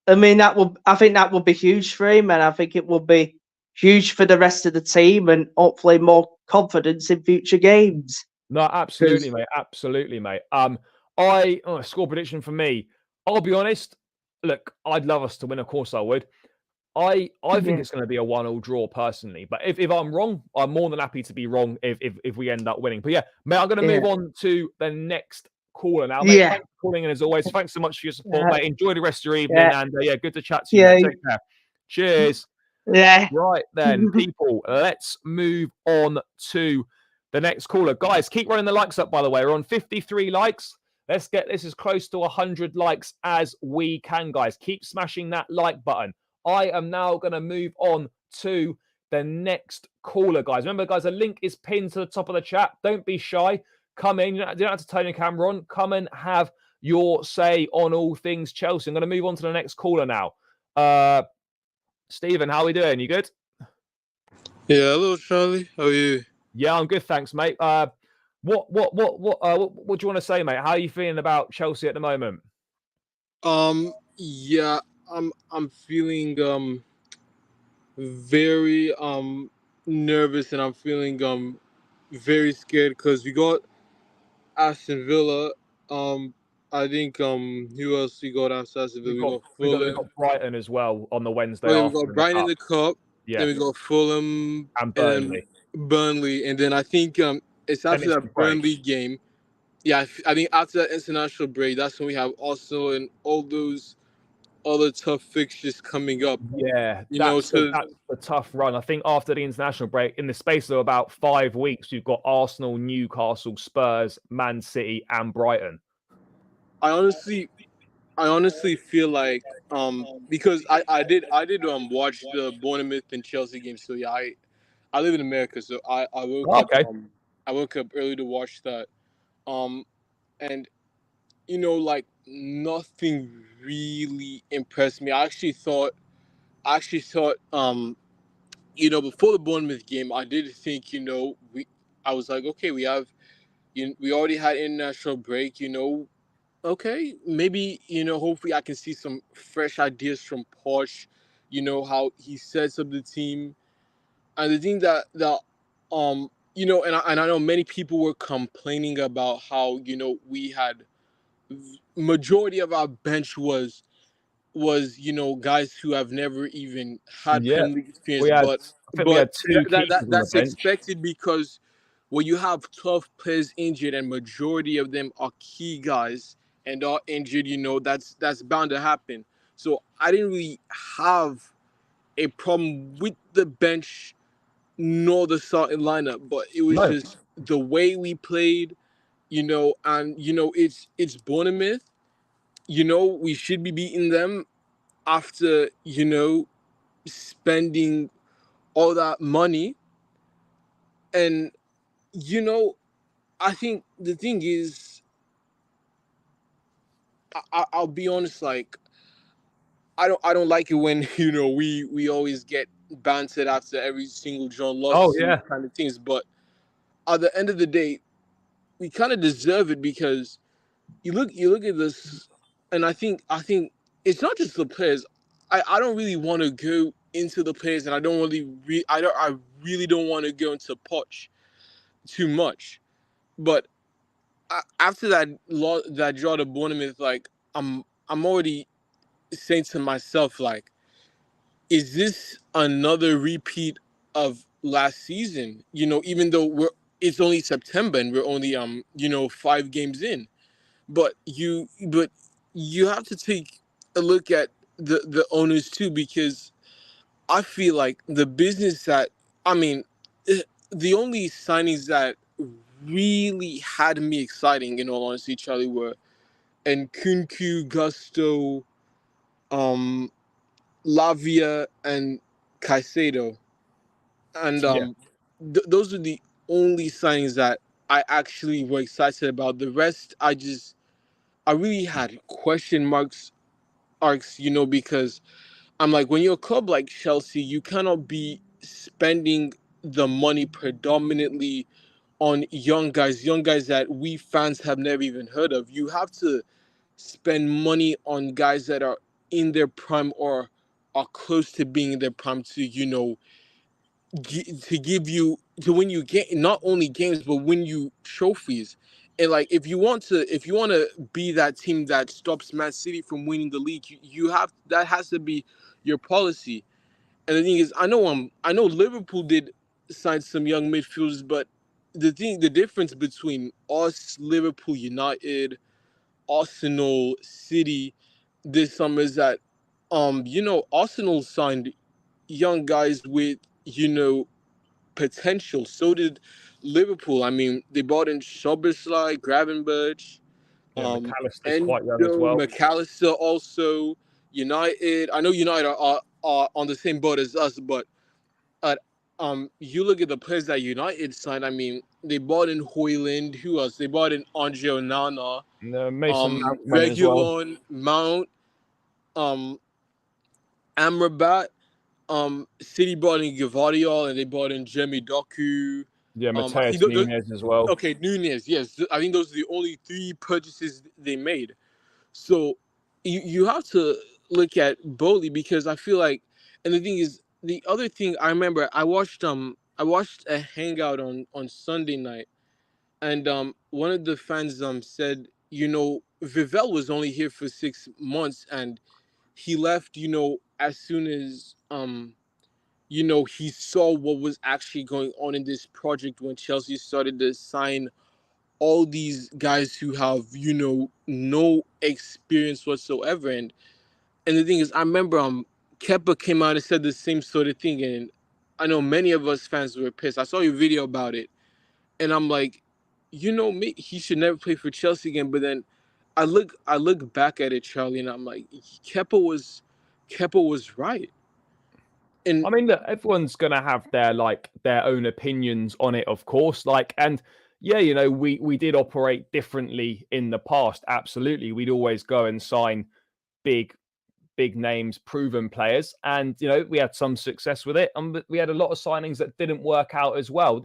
Speaker 2: I mean, I think that would be huge for him, and I think it would be huge for the rest of the team, and hopefully more confidence in future games.
Speaker 3: No, absolutely, mate. Absolutely, mate. Score prediction for me. I'll be honest. Look, I'd love us to win. Of course, I would. I think it's going to be a 1-1 draw personally. But if I'm wrong, I'm more than happy to be wrong if we end up winning. But mate, I'm going to move on to the next caller now. Mate, thanks for calling in as always. Thanks so much for your support, mate. Enjoy the rest of your evening, and good to chat to you. Mate. Take care. Cheers.
Speaker 2: Yeah.
Speaker 3: Right then, people, let's move on to the next caller. Guys, keep running the likes up, by the way. We're on 53 likes. Let's get this as close to 100 likes as we can, guys. Keep smashing that like button. I am now going to move on to the next caller, guys. Remember, guys, a link is pinned to the top of the chat. Don't be shy. Come in. You don't have to turn your camera on. Come and have your say on all things Chelsea. I'm going to move on to the next caller now. Stephen, how are we doing? You good?
Speaker 4: Yeah, hello, Charlie. How are you?
Speaker 3: Yeah, I'm good, thanks, mate. What do you want to say, mate? How are you feeling about Chelsea at the moment?
Speaker 4: Yeah, I'm feeling very nervous, and I'm feeling very scared because we got Aston Villa. I think who else we got after Aston Villa?
Speaker 3: We got Brighton as well on the Wednesday.
Speaker 4: We got Brighton in the cup.
Speaker 3: Yeah.
Speaker 4: Then we got Fulham
Speaker 3: and Burnley.
Speaker 4: And then I think it's after that Burnley game. Yeah, I think after that international break, that's when we have Arsenal and all those other tough fixtures coming up.
Speaker 1: Yeah,
Speaker 4: You know, so
Speaker 1: that's a tough run. I think after the international break, in the space of about 5 weeks, you've got Arsenal, Newcastle, Spurs, Man City, and Brighton.
Speaker 4: I honestly feel like because I did watch the Bournemouth and Chelsea game. So yeah, I live in America, so I woke up
Speaker 1: Okay.
Speaker 4: I woke up early to watch that. Um and like nothing really impressed me. I actually thought before the Bournemouth game, I did think, I was like, okay, we already had international break, okay, maybe, hopefully I can see some fresh ideas from Posh, how he sets up the team. And the thing and I know many people were complaining about how, we had majority of our bench was guys who have never even had
Speaker 1: Yeah,
Speaker 4: Premier League experience,
Speaker 1: we had.
Speaker 4: but
Speaker 1: I think we had 2 keepers on the
Speaker 4: that's
Speaker 1: bench.
Speaker 4: expected because when you have 12 players injured and majority of them are key guys and are injured, that's bound to happen. So I didn't really have a problem with the bench nor the starting lineup, but it was
Speaker 1: No,
Speaker 4: just the way we played, and it's Bournemouth. We should be beating them after spending all that money. And I think the thing is, I'll be honest, like I don't like it when we always get bantered after every single John
Speaker 1: oh
Speaker 4: lawsuit
Speaker 1: yeah,
Speaker 4: kind of things, but at the end of the day we kind of deserve it because you look at this, and I think it's not just the players. I don't really want to go into the players, and I don't I really don't want to go into Poch too much. But after that draw to Bournemouth, like I'm already saying to myself, like, is this another repeat of last season? Even though it's only September and we're only 5 games in, but you have to take a look at the owners too, because I feel like the business that I mean, the only signings that really had me exciting, in all honesty, Charlie, were and Kunku, Gusto, um, Lavia, and Caicedo, and
Speaker 1: yeah,
Speaker 4: those are the only signings that I actually were excited about. The rest, I really had question marks, because I'm like, when you're a club like Chelsea, you cannot be spending the money predominantly on young guys that we fans have never even heard of. You have to spend money on guys that are in their prime or are close to being in their prime to, to give you to win you get not only games but win you trophies. And like, if you want to be that team that stops Man City from winning the league, you have that has to be your policy. And the thing is, I know Liverpool did sign some young midfielders, but the difference between us, Liverpool, United, Arsenal, City this summer is that Arsenal signed young guys with potential. So did Liverpool. I mean, they bought in Szoboszlai, Gravenberch,
Speaker 1: yeah. McAllister's quite young as
Speaker 4: Endo,
Speaker 1: well.
Speaker 4: McAllister also. United. I know United are on the same boat as us, but uh, you look at the players that United signed. I mean, they bought in Hoyland. Who else? They bought in Andre Onana,
Speaker 1: Mason Mount went in as well.
Speaker 4: Regulon, Mount, um, Amrabat. City bought in Gvardiol and they bought in Jemmy Doku.
Speaker 1: Yeah,
Speaker 4: I
Speaker 1: Mateus
Speaker 4: think
Speaker 1: Nunes as well.
Speaker 4: okay, Nunez. Yes, I think those are the only 3 purchases they made. So you have to look at Bowley, because I feel like, and the thing is, the other thing I remember, I watched a hangout on Sunday night, and one of the fans said, Vivel was only here for 6 months, and he left, as soon as he saw what was actually going on in this project when Chelsea started to sign all these guys who have, no experience whatsoever. And the thing is, I remember Kepa came out and said the same sort of thing, and I know many of us fans were pissed. I saw your video about it, and I'm like, he should never play for Chelsea again. But then I look back at it, Charlie, and I'm like, Kepa was right. And
Speaker 3: I mean, look, everyone's gonna have their own opinions on it, of course. And yeah, we did operate differently in the past. Absolutely, we'd always go and sign big names, proven players, and we had some success with it, and we had a lot of signings that didn't work out as well.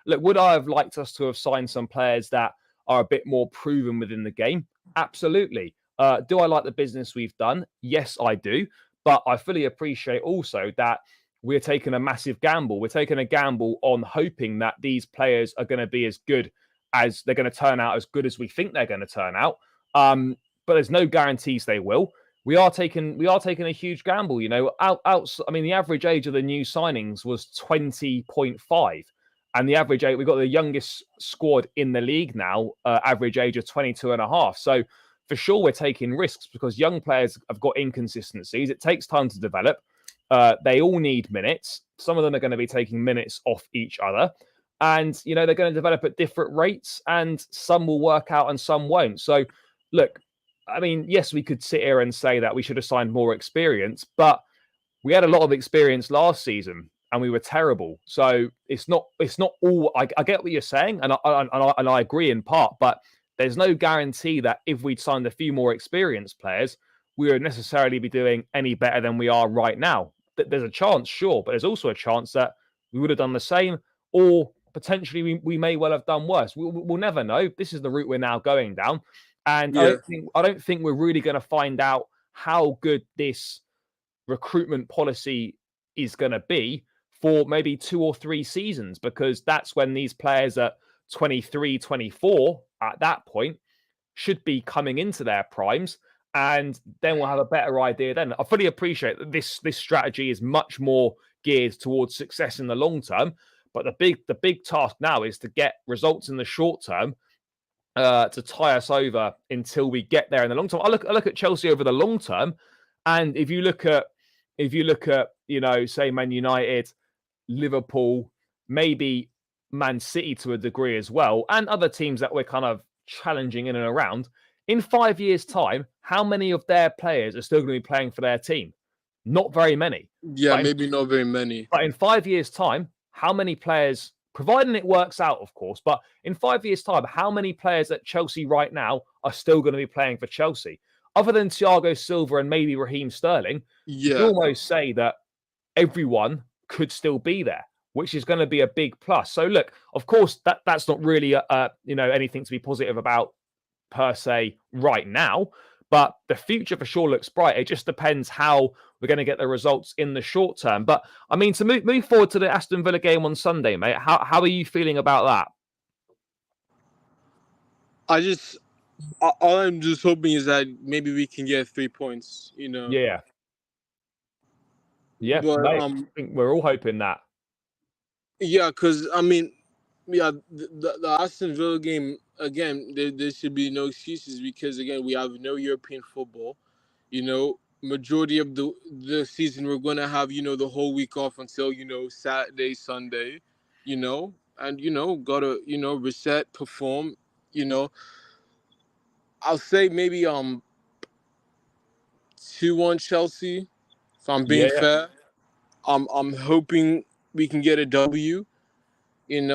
Speaker 3: Would I have liked us to have signed some players that are a bit more proven within the game? Absolutely. Do I like the business we've done? Yes, I do. But I fully appreciate also that we're taking a massive gamble. We're taking a gamble on hoping that these players are going to be as good as they're going to turn out, as good as we think they're going to turn out. But there's no guarantees they will. We are taking a huge gamble. I mean, the average age of the new signings was 20.5, and the average age, we've got the youngest squad in the league now, average age of 22.5. So for sure, we're taking risks because young players have got inconsistencies. It takes time to develop. They all need minutes. Some of them are going to be taking minutes off each other. And, they're going to develop at different rates, and some will work out and some won't. So, look, I mean, yes, we could sit here and say that we should have signed more experience, but we had a lot of experience last season and we were terrible. So it's not all. I get what you're saying, and I agree in part, but there's no guarantee that if we'd signed a few more experienced players, we would necessarily be doing any better than we are right now. There's a chance, sure, but there's also a chance that we would have done the same, or potentially we may well have done worse. We'll never know. This is the route we're now going down. And
Speaker 4: yeah,
Speaker 3: I don't think we're really going to find out how good this recruitment policy is going to be for maybe 2 or 3 seasons, because that's when these players at 23, 24 at that point should be coming into their primes, and then we'll have a better idea then. I fully appreciate that this strategy is much more geared towards success in the long term, but the big task now is to get results in the short term, to tie us over until we get there in the long term. I look at Chelsea over the long term, and if you look at say Man United, Liverpool, maybe Man City to a degree as well, and other teams that we're kind of challenging in and around, in 5 years' time, how many of their players are still going to be playing for their team? Not very many.
Speaker 4: yeah, maybe not very many.
Speaker 3: But in 5 years' time, how many players, providing it works out, of course, but in 5 years' time, how many players at Chelsea right now are still going to be playing for Chelsea? Other than Thiago Silva and maybe Raheem Sterling, you can
Speaker 4: Yeah,
Speaker 3: almost say that everyone could still be there, which is going to be a big plus. So look, of course, that's not really anything to be positive about per se right now, but the future for sure looks bright. It just depends how we're going to get the results in the short term. But I mean, to move forward to the Aston Villa game on Sunday, mate, how are you feeling about that?
Speaker 4: all I'm just hoping is that maybe we can get 3 points,
Speaker 3: Yeah,
Speaker 4: But
Speaker 3: mate, I think we're all hoping that.
Speaker 4: yeah, because I mean, yeah, the Aston Villa game again, there should be no excuses because again we have no European football. Majority of the season we're gonna have the whole week off until Saturday, Sunday, and gotta reset, perform. I'll say maybe 2-1 Chelsea. If I'm being
Speaker 3: Yeah,
Speaker 4: fair, I'm hoping we can get a W. And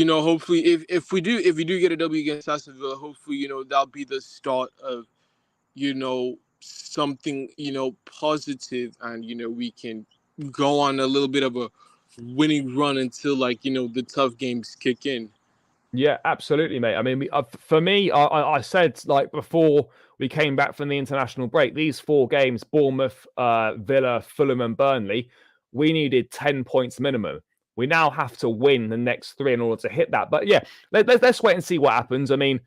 Speaker 4: hopefully if we do get a W against Aston Villa, hopefully that'll be the start of something positive, and we can go on a little bit of a winning run until the tough games kick in.
Speaker 3: Yeah, absolutely, mate. I mean, for me, I said like before we came back from the international break, these 4 games, Bournemouth, Villa, Fulham and Burnley, we needed 10 points minimum. We now have to win the next 3 in order to hit that. But yeah, let's wait and see what happens. I mean,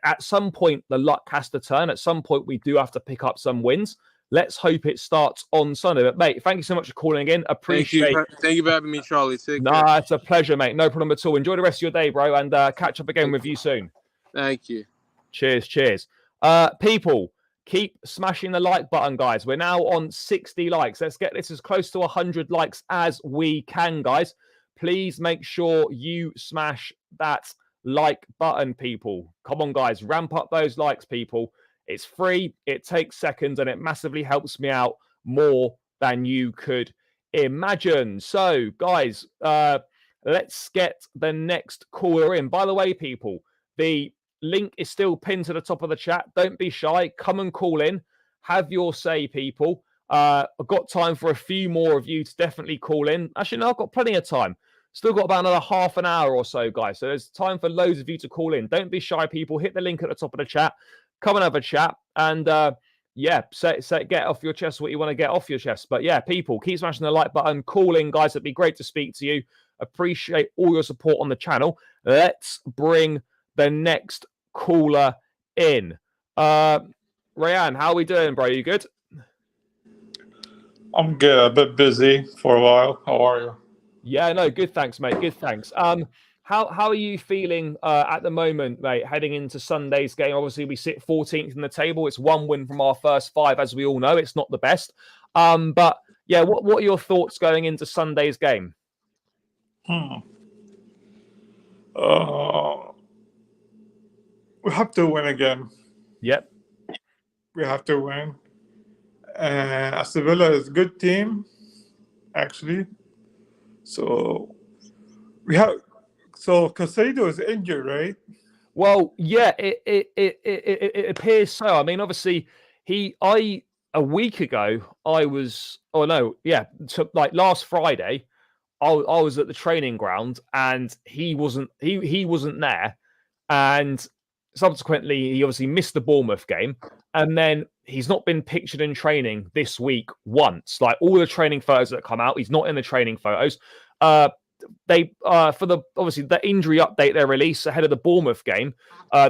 Speaker 3: at some point, the luck has to turn. At some point, we do have to pick up some wins. let's hope it starts on Sunday. But mate, thank you so much for calling in. Appreciate.
Speaker 4: Thank you for having me, Charlie. Take care.
Speaker 3: Nah, it's a pleasure, mate. No problem at all. Enjoy the rest of your day, bro, and catch up again with you soon.
Speaker 4: Thank you.
Speaker 3: Cheers. People, keep smashing the like button, guys. We're now on 60 likes. Let's get this as close to 100 likes as we can, guys. Please make sure you smash that like button, people. Come on, guys. Ramp up those likes, people. It's free. It takes seconds, and it massively helps me out more than you could imagine. So, guys, let's get the next caller in. By the way, people, the link is still pinned to the top of the chat. Don't be shy. Come and call in. Have your say, people. I've got time for a few more of you to definitely call in. Actually, no, I've got plenty of time. Still got about another half an hour or so, guys. So there's time for loads of you to call in. Don't be shy, people. Hit the link at the top of the chat. Come and have a chat. And get off your chest what you want to get off your chest. But yeah, people, keep smashing the like button. Call in, guys. It'd be great to speak to you. Appreciate all your support on the channel. Let's bring the next caller in. Rayan, how are we doing, bro? You good?
Speaker 5: I'm good. A bit busy for a while. How are you?
Speaker 3: Yeah, no, good. Thanks, mate. Good. Thanks. How are you feeling at the moment, mate, heading into Sunday's game? Obviously, we sit 14th in the table. It's one win from our first 5, as we all know. It's not the best. But yeah, what are your thoughts going into Sunday's game?
Speaker 5: We have to win again.
Speaker 3: Yep.
Speaker 5: We have to win. Sevilla is a good team, actually. So Caciedo is injured, right?
Speaker 3: Well, yeah, it appears so. I mean, obviously, a week ago, last Friday, I was at the training ground and he wasn't there, and subsequently he obviously missed the Bournemouth game, and then he's not been pictured in training this week once. Like all the training photos that come out, he's not in the training photos. They for the injury update they released ahead of the Bournemouth game,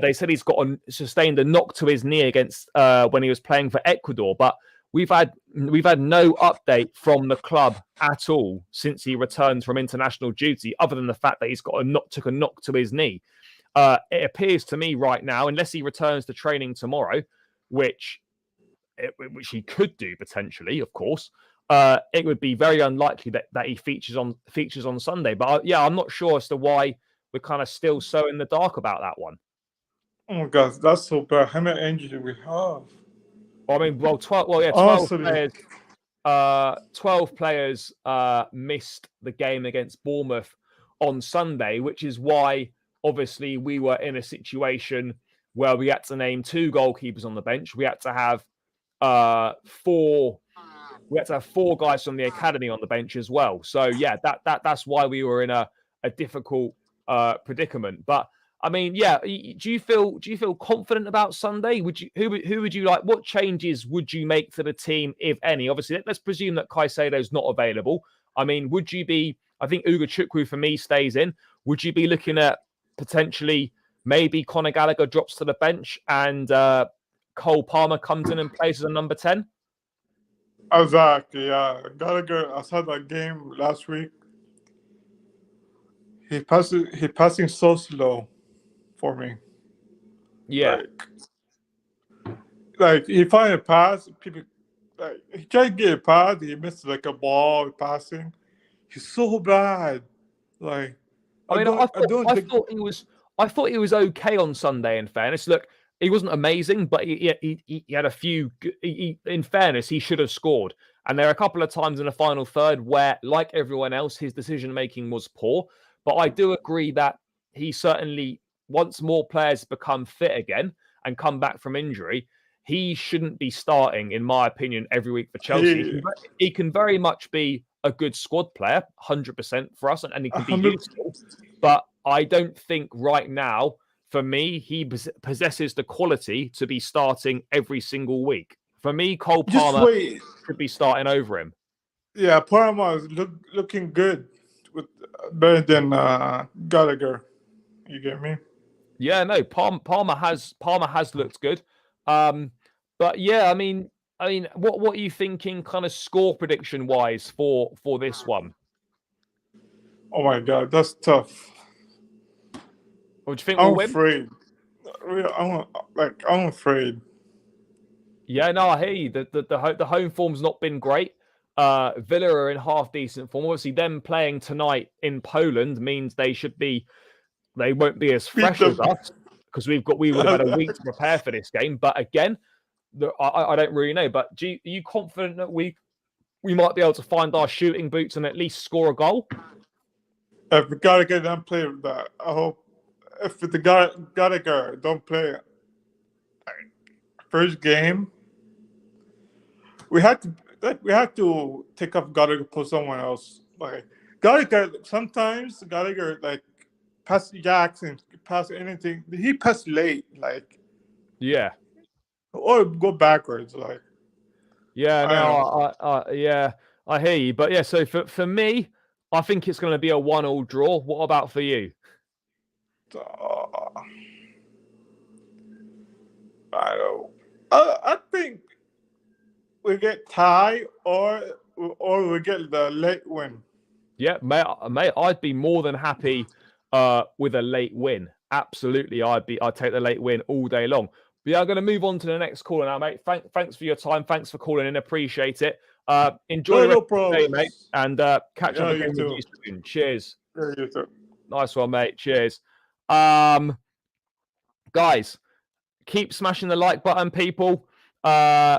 Speaker 3: they said he's sustained a knock to his knee against when he was playing for Ecuador, but we've had no update from the club at all since he returned from international duty, other than the fact that he's took a knock to his knee. It appears to me right now, unless he returns to training tomorrow, which he could do potentially, of course, it would be very unlikely that he features on Sunday. But I'm not sure as to why we're kind of still so in the dark about that one.
Speaker 5: Oh my God, that's so bad. How many injuries do we have?
Speaker 3: I mean, 12 players. 12 players missed the game against Bournemouth on Sunday, which is why obviously we were in a situation where we had to name 2 goalkeepers on the bench. We had to have 4 guys from the academy on the bench as well. So yeah, that's why we were in a difficult predicament. But I mean, yeah, do you feel confident about Sunday? Who would you like? What changes would you make to the team, if any? Obviously, let's presume that Caicedo's not available. I mean, would you be? I think Ugochukwu for me stays in. Would you be looking at potentially maybe Conor Gallagher drops to the bench and Cole Palmer comes in and plays as a number 10?
Speaker 5: Exactly, yeah. Gallagher, I saw that game last week. He passing so slow for me.
Speaker 3: Yeah.
Speaker 5: Like he find a pass, people he tried to get a pass, he missed like a ball passing. He's so bad. Like
Speaker 3: I thought he was okay on Sunday. In fairness, look, he wasn't amazing, but he had a few. In fairness, he should have scored. And there are a couple of times in the final third where, like everyone else, his decision making was poor. But I do agree that he certainly, once more players become fit again and come back from injury, he shouldn't be starting, in my opinion, every week for Chelsea. He can very much be a good squad player, 100% for us, and he can be useful. But I don't think right now, for me, he possesses the quality to be starting every single week. For me, Cole Palmer should be starting over him.
Speaker 5: Yeah, Palmer is looking good, better than Gallagher. You get me?
Speaker 3: Yeah, no, Palmer has looked good. But yeah, I mean, I mean, what are you thinking, kind of score prediction wise for this one?
Speaker 5: Oh my God, that's tough.
Speaker 3: What do you think we'll
Speaker 5: I'm
Speaker 3: win?
Speaker 5: afraid. I'm afraid.
Speaker 3: Yeah, no, I hear you. The home form's not been great. Villa are in half decent form. Obviously, them playing tonight in Poland means they won't be as
Speaker 5: Beat
Speaker 3: fresh as
Speaker 5: them.
Speaker 3: us because we would have had a week to prepare for this game. But again, I don't really know. But are you confident that we might be able to find our shooting boots and at least score a goal?
Speaker 5: If we gotta get them play with that, I hope. If the Gallagher don't play first game, we had to take off Gallagher, put someone else. Like Gallagher, sometimes Gallagher like pass Jackson, pass anything. He pass late, like
Speaker 3: Yeah.
Speaker 5: or go backwards. Like
Speaker 3: Yeah,
Speaker 5: I don't
Speaker 3: no, yeah, I hear you. But yeah, so for me, I think it's going to be a 1-1 draw. What about for you?
Speaker 5: I don't. I think we get tie or we get the late win.
Speaker 3: Yeah, mate, I'd be more than happy with a late win. Absolutely, I'd take the late win all day long. But yeah, I'm going to move on to the next caller now, mate. Thanks for your time. Thanks for calling in. Appreciate it. Enjoy the rest of the day, mate, and catch up again with you soon. Cheers.
Speaker 5: Yeah, you too.
Speaker 3: Nice one, mate. Cheers. Guys, keep smashing the like button, people.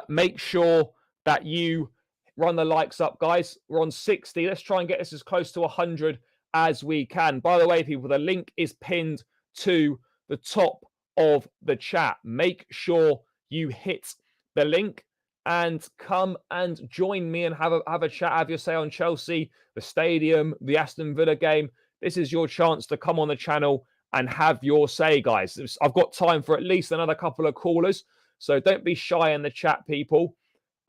Speaker 3: Make sure that you run the likes up, guys. We're on 60. Let's try and get this as close to 100 as we can. By the way, people, the link is pinned to the top of the chat. Make sure you hit the link and come and join me and have a chat, have your say on Chelsea, the stadium, the Aston Villa game. This is your chance to come on the channel and have your say, guys. I've got time for at least another couple of callers, so don't be shy in the chat, people.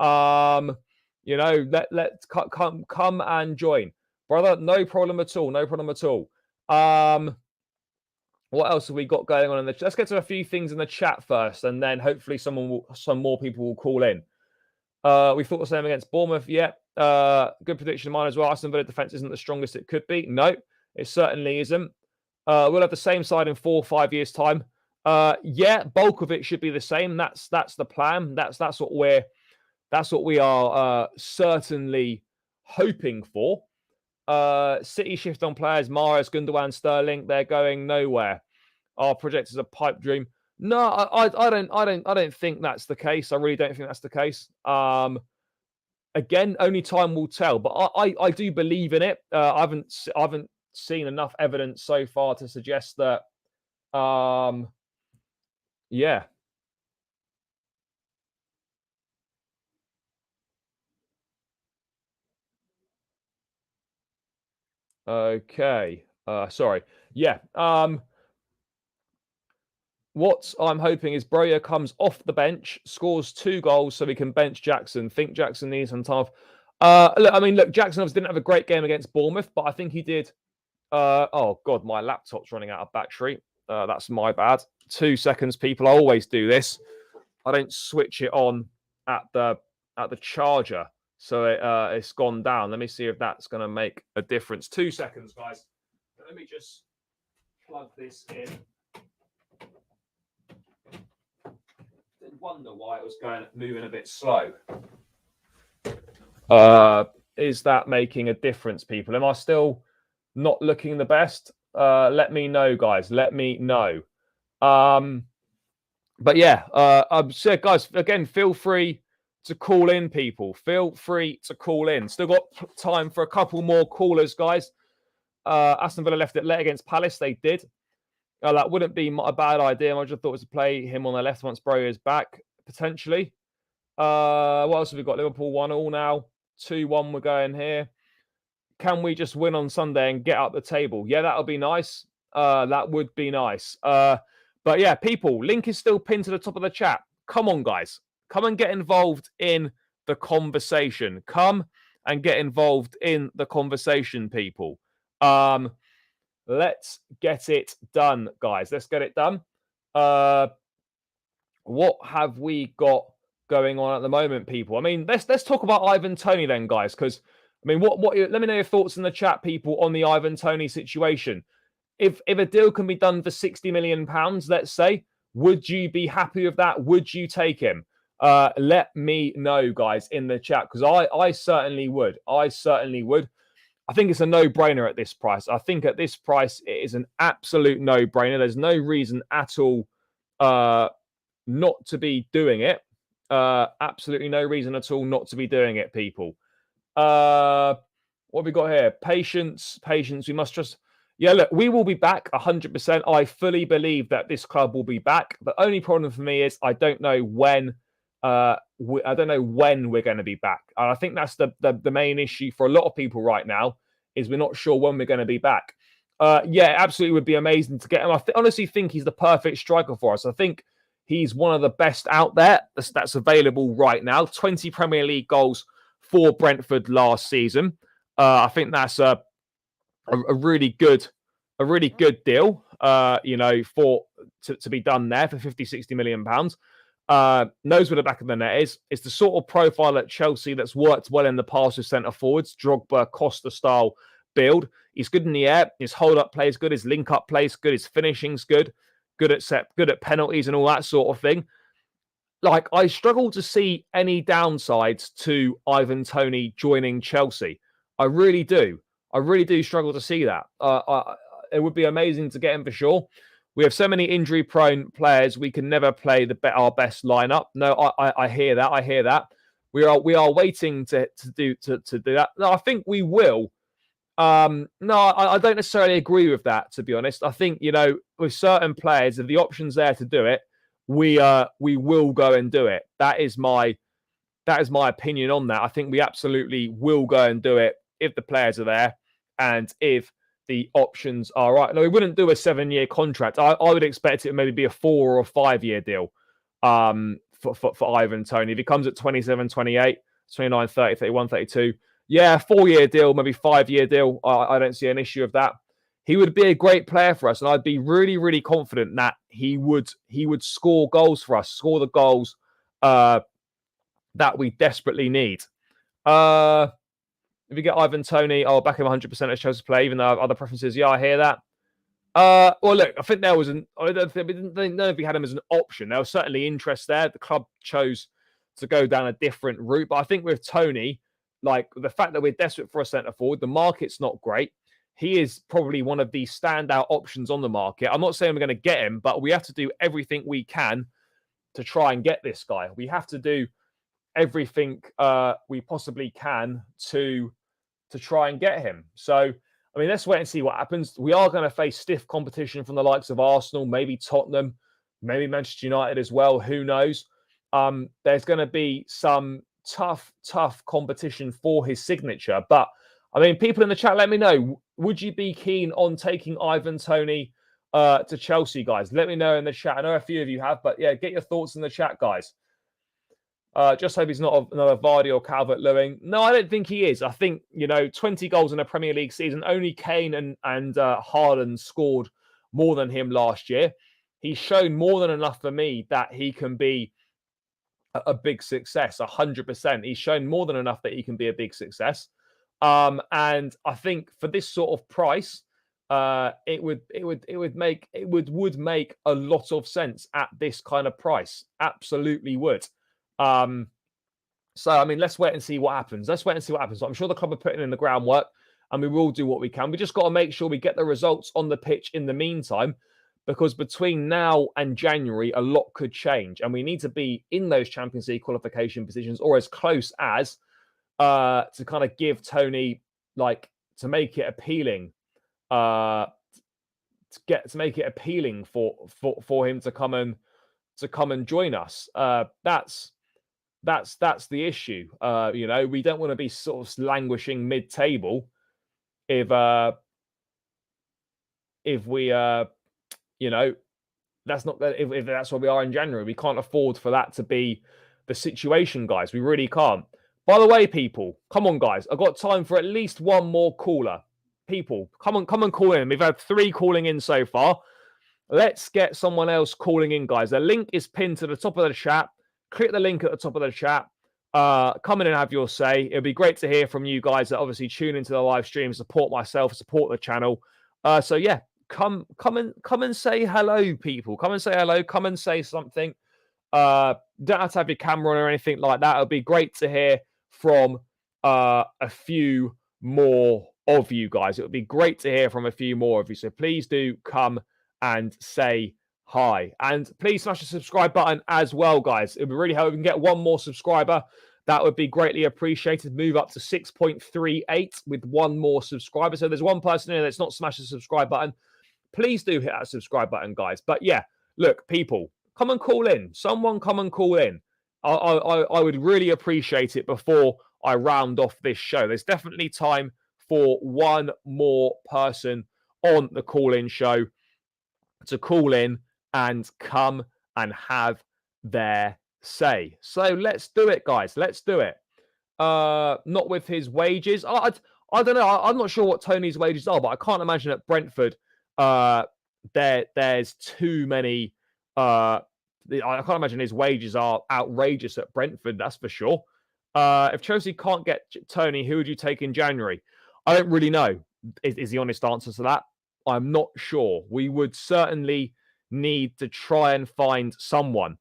Speaker 3: You know, let's come and join, brother. No problem at all. No problem at all. What else have we got going on in the chat? Let's get to a few things in the chat first, and then hopefully some more people will call in. We thought the same against Bournemouth. Yeah. Good prediction of mine as well. Aston Villa defense isn't the strongest it could be. No, it certainly isn't. We'll have the same side in 4 or 5 years' time. Yeah, bulk of it should be the same. That's the plan. That's what we are certainly hoping for. City shift on players, Mahrez, Gundogan, Sterling. They're going nowhere. Our project is a pipe dream. No, I don't think that's the case. I really don't think that's the case. Again, only time will tell. But I do believe in it. I haven't seen enough evidence so far to suggest that. Yeah. Okay. Sorry. Yeah. What I'm hoping is Broja comes off the bench, scores 2 goals so we can bench Jackson. Think Jackson needs some time. Look, Jackson obviously didn't have a great game against Bournemouth, but I think he did. Oh, God, my laptop's running out of battery. That's my bad. 2 seconds, people. I always do this. I don't switch it on at the charger, so it's gone down. Let me see if that's going to make a difference. 2 seconds, guys. Let me just plug this in. Didn't wonder why it was moving a bit slow. Is that making a difference, people? Am I still not looking the best? Let me know, guys. Let me know. But yeah, so guys, again, feel free to call in, people. Feel free to call in. Still got time for a couple more callers, guys. Aston Villa left it late against Palace. They did. That wouldn't be a bad idea. I just thought it was to play him on the left once Bro is back, potentially. What else have we got? Liverpool 1-1 now. 2-1 we're going here. Can we just win on Sunday and get up the table? Yeah, that'll be nice. That would be nice. But yeah, people, link is still pinned to the top of the chat. Come on, guys. Come and get involved in the conversation. Come and get involved in the conversation, people. Let's get it done, guys. Let's get it done. What have we got
Speaker 1: going on at the moment, people. I mean, let's talk about Ivan Toney then, guys, because I mean, what let me know your thoughts in the chat, people, on the Ivan Toney situation. If a deal can be done for £60 million, let's say, would you be happy with that? Would you take him? Let me know, guys, in the chat, because I certainly would. I certainly would. I think it's a no-brainer at this price. I think at this price, it is an absolute no-brainer. There's no reason at all not to be doing it. Absolutely no reason at all not to be doing it, people. What have we got here? Patience. We must just... Yeah, look, we will be back 100%. I fully believe that this club will be back. The only problem for me is I don't know when. I don't know when we're going to be back. And I think that's the main issue for a lot of people right now, is we're not sure when we're going to be back. Yeah, absolutely would be amazing to get him. I honestly think he's the perfect striker for us. I think he's one of the best out there that's available right now. 20 Premier League goals for Brentford last season. I think that's a really good deal, to be done there for 50-60 million pounds. Knows where the back of the net is. It's the sort of profile at Chelsea that's worked well in the past with centre forwards, Drogba, Costa style build. He's good in the air. His hold up play is good. His link up play is good. His finishing's good. Good at penalties and all that sort of thing. Like, I struggle to see any downsides to Ivan Toney joining Chelsea. I really do. I really do struggle to see that. It would be amazing to get him for sure. We have so many injury-prone players. We can never play our best lineup. No, I hear that. I hear that. We are waiting to do that. No, I think we will. No, I don't necessarily agree with that, to be honest. I think, with certain players, if the option's there to do it, we will go and do it. That is my opinion on that. I think we absolutely will go and do it if the players are there and if the options are right. No, we wouldn't do a 7-year contract. I would expect it to maybe be a 4 or a 5-year deal for Ivan Toney. If he comes at 27, 28, 29, 30, 31, 32, yeah, 4-year deal, maybe 5-year deal. I don't see an issue of that. He would be a great player for us, and I'd be really, really confident that he would score goals for us, score the goals that we desperately need. If you get Ivan Toney, I'll back him 100% as Chelsea play, even though I have other preferences. Yeah, I hear that. Well, look, I think I didn't know if he had him as an option. There was certainly interest there. The club chose to go down a different route. But I think with Toney, like, the fact that we're desperate for a centre forward, the market's not great. He is probably one of the standout options on the market. I'm not saying we're going to get him, but we have to do everything we can to try and get this guy. We have to do everything we possibly can to try and get him. So, I mean, let's wait and see what happens. We are going to face stiff competition from the likes of Arsenal, maybe Tottenham, maybe Manchester United as well. Who knows? There's going to be some tough competition for his signature. But, I mean, people in the chat, let me know. Would you be keen on taking Ivan Toney to Chelsea, guys? Let me know in the chat. I know a few of you have, but yeah, get your thoughts in the chat, guys. Just hope he's not another Vardy or Calvert-Lewin. No, I don't think he is. I think, 20 goals in a Premier League season. Only Kane and Haaland scored more than him last year. He's shown more than enough for me that he can be a big success, 100%. He's shown more than enough that he can be a big success. And I think for this sort of price, it would make a lot of sense at this kind of price. Absolutely would. So, I mean, let's wait and see what happens. I'm sure the club are putting in the groundwork and we will do what we can. We just got to make sure we get the results on the pitch in the meantime, because between now and January, a lot could change and we need to be in those Champions League qualification positions or as close as to kind of give Toney, like, to make it appealing, for him to come and join us. That's the issue. We don't want to be sort of languishing mid-table if that's not if that's where we are in January. We can't afford for that to be the situation, guys. We really can't. By the way, people, come on, guys. I've got time for at least one more caller. People, come and call in. We've had 3 calling in so far. Let's get someone else calling in, guys. The link is pinned to the top of the chat. click the link at the top of the chat. Come in and have your say. It'd be great to hear from you guys that obviously tune into the live stream, support myself, support the channel. So yeah, come and say hello, people. Come and say hello. Come and say something. Don't have to have your camera on or anything like that. It'd be great to hear from a few more of you guys. It would be great to hear from a few more of you. So please do come and say hi. And please smash the subscribe button as well, guys. It would really help if we can get one more subscriber. That would be greatly appreciated. Move up to 6.38 with one more subscriber. So there's one person here that's not smashed the subscribe button. Please do hit that subscribe button, guys. But yeah, look, people, come and call in. Someone come and call in. I would really appreciate it before I round off this show. There's definitely time for one more person on the call-in show to call in and come and have their say. So let's do it, guys. Let's do it. Not with his wages. I don't know. I'm not sure what Tony's wages are, but I can't imagine at Brentford there's too many. I can't imagine his wages are outrageous at Brentford. That's for sure. If Chelsea can't get Tony, who would you take in January? I don't really know. Is the honest answer to that? I'm not sure. We would certainly need to try and find someone.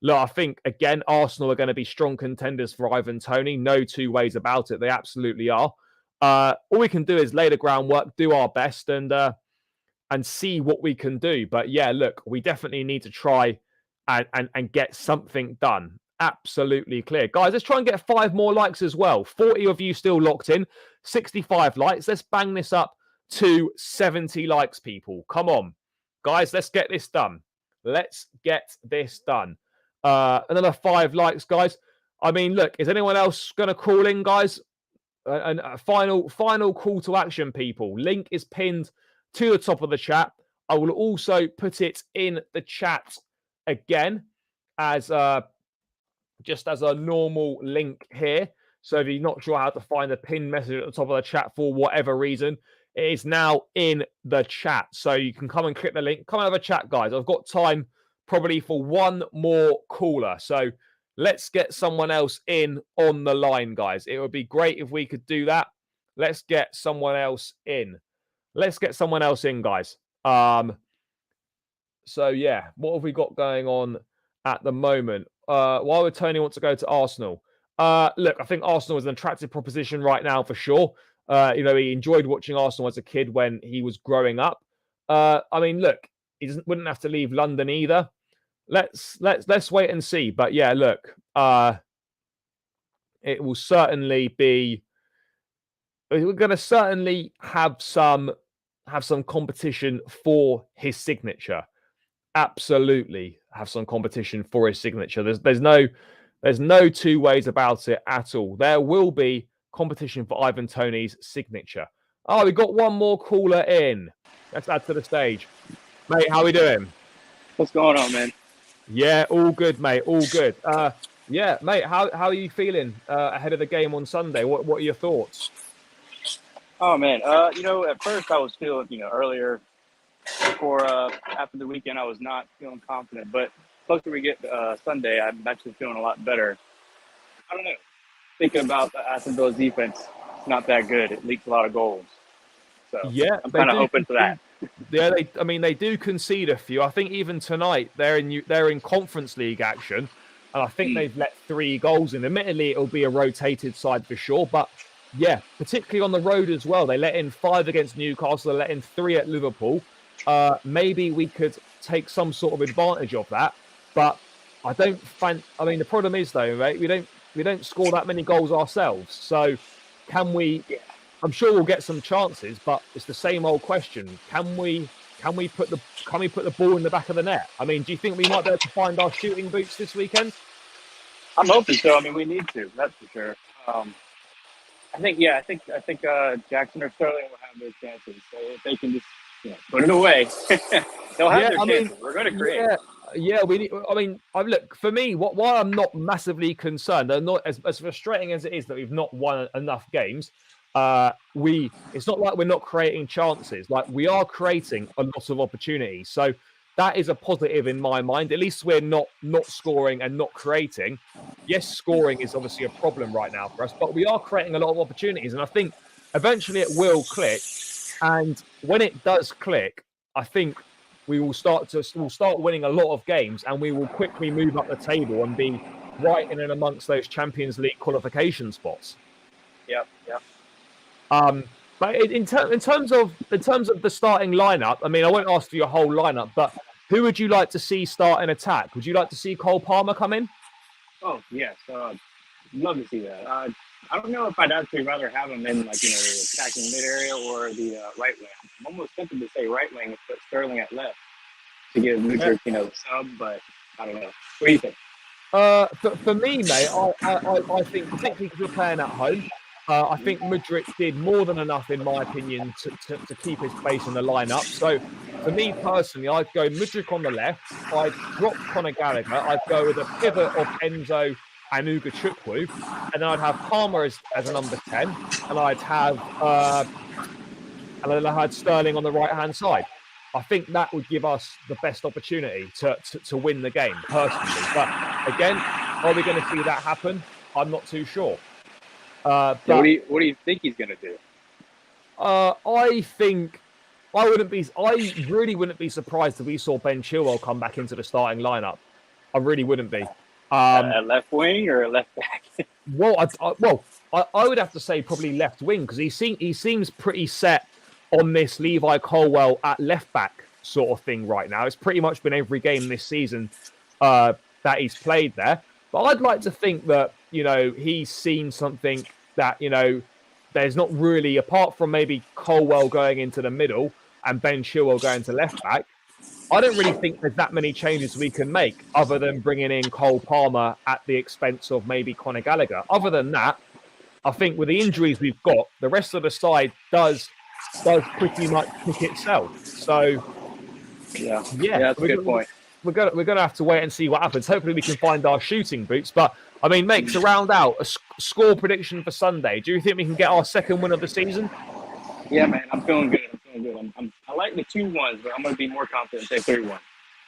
Speaker 1: Look, I think, again, Arsenal are going to be strong contenders for Ivan Toney. No two ways about it. They absolutely are. All we can do is lay the groundwork, do our best, and see what we can do. But yeah, look, we definitely need to try and get something done. Absolutely clear. Guys, let's try and get 5 more likes as well. 40 of you still locked in. 65 likes. Let's bang this up to 70 likes, people. Come on. Guys, let's get this done. Let's get this done. Another 5 likes, guys. I mean, look, is anyone else going to call in, guys? And a final call to action, people. Link is pinned to the top of the chat. I will also put it in the chat again as just as a normal link here. So if you're not sure how to find the pinned message at the top of the chat for whatever reason, it is now in the chat. So you can come and click the link. Come and have a chat, guys. I've got time probably for one more caller. So let's get someone else in on the line, guys. It would be great if we could do that. Let's get someone else in. Let's get someone else in, guys. So yeah, what have we got going on at the moment? Why would Tony want to go to Arsenal? Look, I think Arsenal is an attractive proposition right now for sure. He enjoyed watching Arsenal as a kid when he was growing up. I mean, look, he wouldn't have to leave London either. Let's wait and see. But yeah, look, it will certainly be. We're going to certainly have some competition for his signature. Absolutely have some competition for his signature. There's no two ways about it at all. There will be competition for Ivan Toney's signature. Oh, we got one more caller in. Let's add to the stage. Mate, how we doing?
Speaker 6: What's going on, man?
Speaker 1: Yeah, all good, mate. All good. Yeah, mate, how are you feeling ahead of the game on Sunday? What are your thoughts?
Speaker 6: Oh, man. At first I was feeling, earlier before after the weekend, I was not feeling confident. But closer we get Sunday, I'm actually feeling a lot better. I don't know. Thinking about the Aston Villa's defense, it's not that good. It leaks a lot of goals. So
Speaker 1: yeah,
Speaker 6: I'm kind of open to that.
Speaker 1: Yeah, they do concede a few. I think even tonight they're in Conference League action, and I think they've let 3 goals in. Admittedly, it'll be a rotated side for sure, but yeah, particularly on the road as well. They let in 5 against Newcastle. They let in 3 at Liverpool. Maybe we could take some sort of advantage of that, but I don't find. I mean, the problem is though, right? We don't score that many goals ourselves. So can we? I'm sure we'll get some chances, but it's the same old question. Can we put the ball in the back of the net? I mean, do you think we might be able to find our shooting boots this weekend?
Speaker 6: I'm hoping so. I mean, we need to. That's for sure. I think Jackson or Sterling will have those chances. So if they can just put it away, they'll have their chances. We're going to create.
Speaker 1: Yeah, we need. I mean, look, for me, why I'm not massively concerned, and not as frustrating as it is that we've not won enough games. It's not like we're not creating chances. Like, we are creating a lot of opportunities. So that is a positive in my mind. At least we're not scoring and not creating. Yes, scoring is obviously a problem right now for us, but we are creating a lot of opportunities. And I think eventually it will click. And when it does click, I think we'll start winning a lot of games, and we will quickly move up the table and be right in and amongst those Champions League qualification spots.
Speaker 6: Yep.
Speaker 1: But in terms of the starting lineup, I mean, I won't ask for your whole lineup, but who would you like to see start an attack? Would you like to see Cole Palmer come in?
Speaker 6: Oh yes, love to see that. I don't know if I'd actually rather have him in the attacking mid area or the right wing. I'm almost tempted to say right wing and put Sterling at left to give Mudryk, sub, but I don't know. What do you think?
Speaker 1: For me, mate, I think particularly because we're playing at home, I think Mudryk did more than enough, in my opinion, to keep his place in the lineup. So, for me personally, I'd go Mudryk on the left. I'd drop Conor Gallagher. I'd go with a pivot of Enzo and Ugachukwu, and then I'd have Palmer as a number 10, and I'd have Sterling on the right hand side. I think that would give us the best opportunity to win the game, personally. But again, are we going to see that happen? I'm not too sure.
Speaker 6: What do you think he's going to do?
Speaker 1: I think I really wouldn't be surprised if we saw Ben Chilwell come back into the starting lineup. I really wouldn't be.
Speaker 6: At left wing or left back?
Speaker 1: I would have to say probably left wing, because he seems pretty set on this Levi Colwill at left back sort of thing right now. It's pretty much been every game this season that he's played there. But I'd like to think that, he's seen something that, there's not really, apart from maybe Colwill going into the middle and Ben Chilwell going to left back, I don't really think there's that many changes we can make other than bringing in Cole Palmer at the expense of maybe Conor Gallagher. Other than that, I think with the injuries we've got, the rest of the side does pretty much pick itself. So,
Speaker 6: yeah, that's a good point.
Speaker 1: We're gonna have to wait and see what happens. Hopefully, we can find our shooting boots. But I mean, mate, to round out a score prediction for Sunday, do you think we can get our second win of the season?
Speaker 6: Yeah, man, I'm feeling good. I like the 2-1s, but I'm going to be more confident and say 3-1.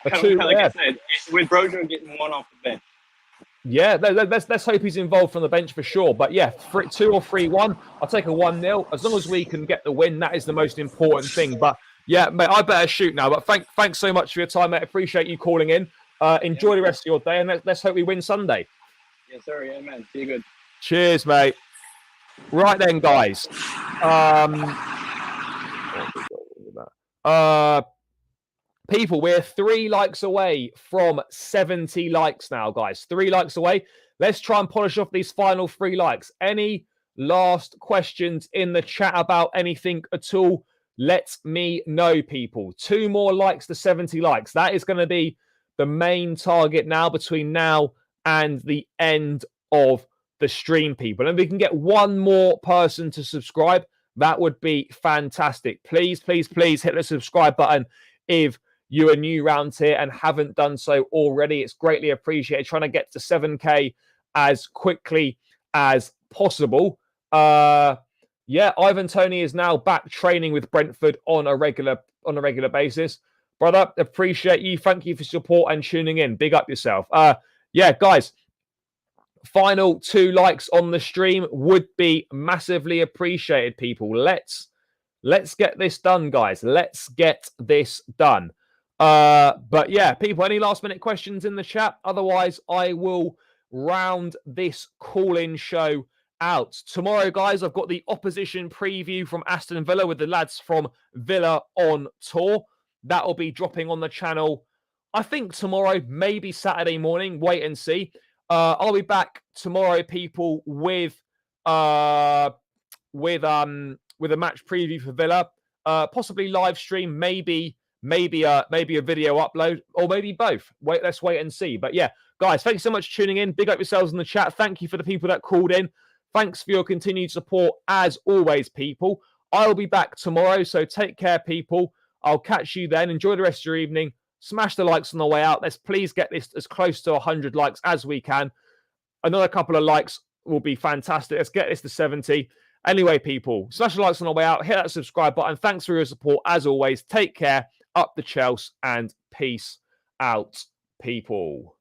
Speaker 6: I said, with Brojo getting one off the bench.
Speaker 1: Yeah, let's hope he's involved from the bench for sure. But yeah, 2 or 3-1, I'll take a 1-0. As long as we can get the win, that is the most important thing. But yeah, mate, I better shoot now. But thanks so much for your time, mate. Appreciate you calling in. Enjoy the rest of your day, and let's hope we win Sunday.
Speaker 6: Yes, sir. Yeah, man. See you good.
Speaker 1: Cheers, mate. Right then, guys. People, we're 3 likes away from 70 likes now, guys. 3 likes away. Let's try and polish off these final 3 likes. Any last questions in the chat about anything at all? Let me know, people. 2 more likes to 70 likes. That is going to be the main target now between now and the end of the stream, people. And if we can get 1 more person to subscribe, that would be fantastic. Please, please, please hit the subscribe button if you are new around here and haven't done so already. It's greatly appreciated. Trying to get to 7K as quickly as possible. Ivan Toney is now back training with Brentford on a regular basis. Brother, appreciate you. Thank you for support and tuning in. Big up yourself. Guys, final 2 likes on the stream would be massively appreciated, people. Let's get this done, guys. Let's get this done. But yeah, people, any last minute questions in the chat? Otherwise, I will round this call-in show out. Tomorrow, guys, I've got the opposition preview from Aston Villa with the lads from Villa on tour. That will be dropping on the channel, I think tomorrow, maybe Saturday morning. Wait and see. I'll be back tomorrow, people, with a match preview for Villa, possibly live stream, maybe a video upload, or maybe both. Let's wait and see. But yeah, guys, thanks so much for tuning in. Big up yourselves in the chat. Thank you for the people that called in. Thanks for your continued support as always, people. I'll be back tomorrow, so take care, people. I'll catch you then. Enjoy the rest of your evening. Smash the likes on the way out. Let's please get this as close to 100 likes as we can. Another couple of likes will be fantastic. Let's get this to 70. Anyway, people, smash the likes on the way out. Hit that subscribe button. Thanks for your support as always. Take care,
Speaker 3: up the Chelsea, and peace out, people.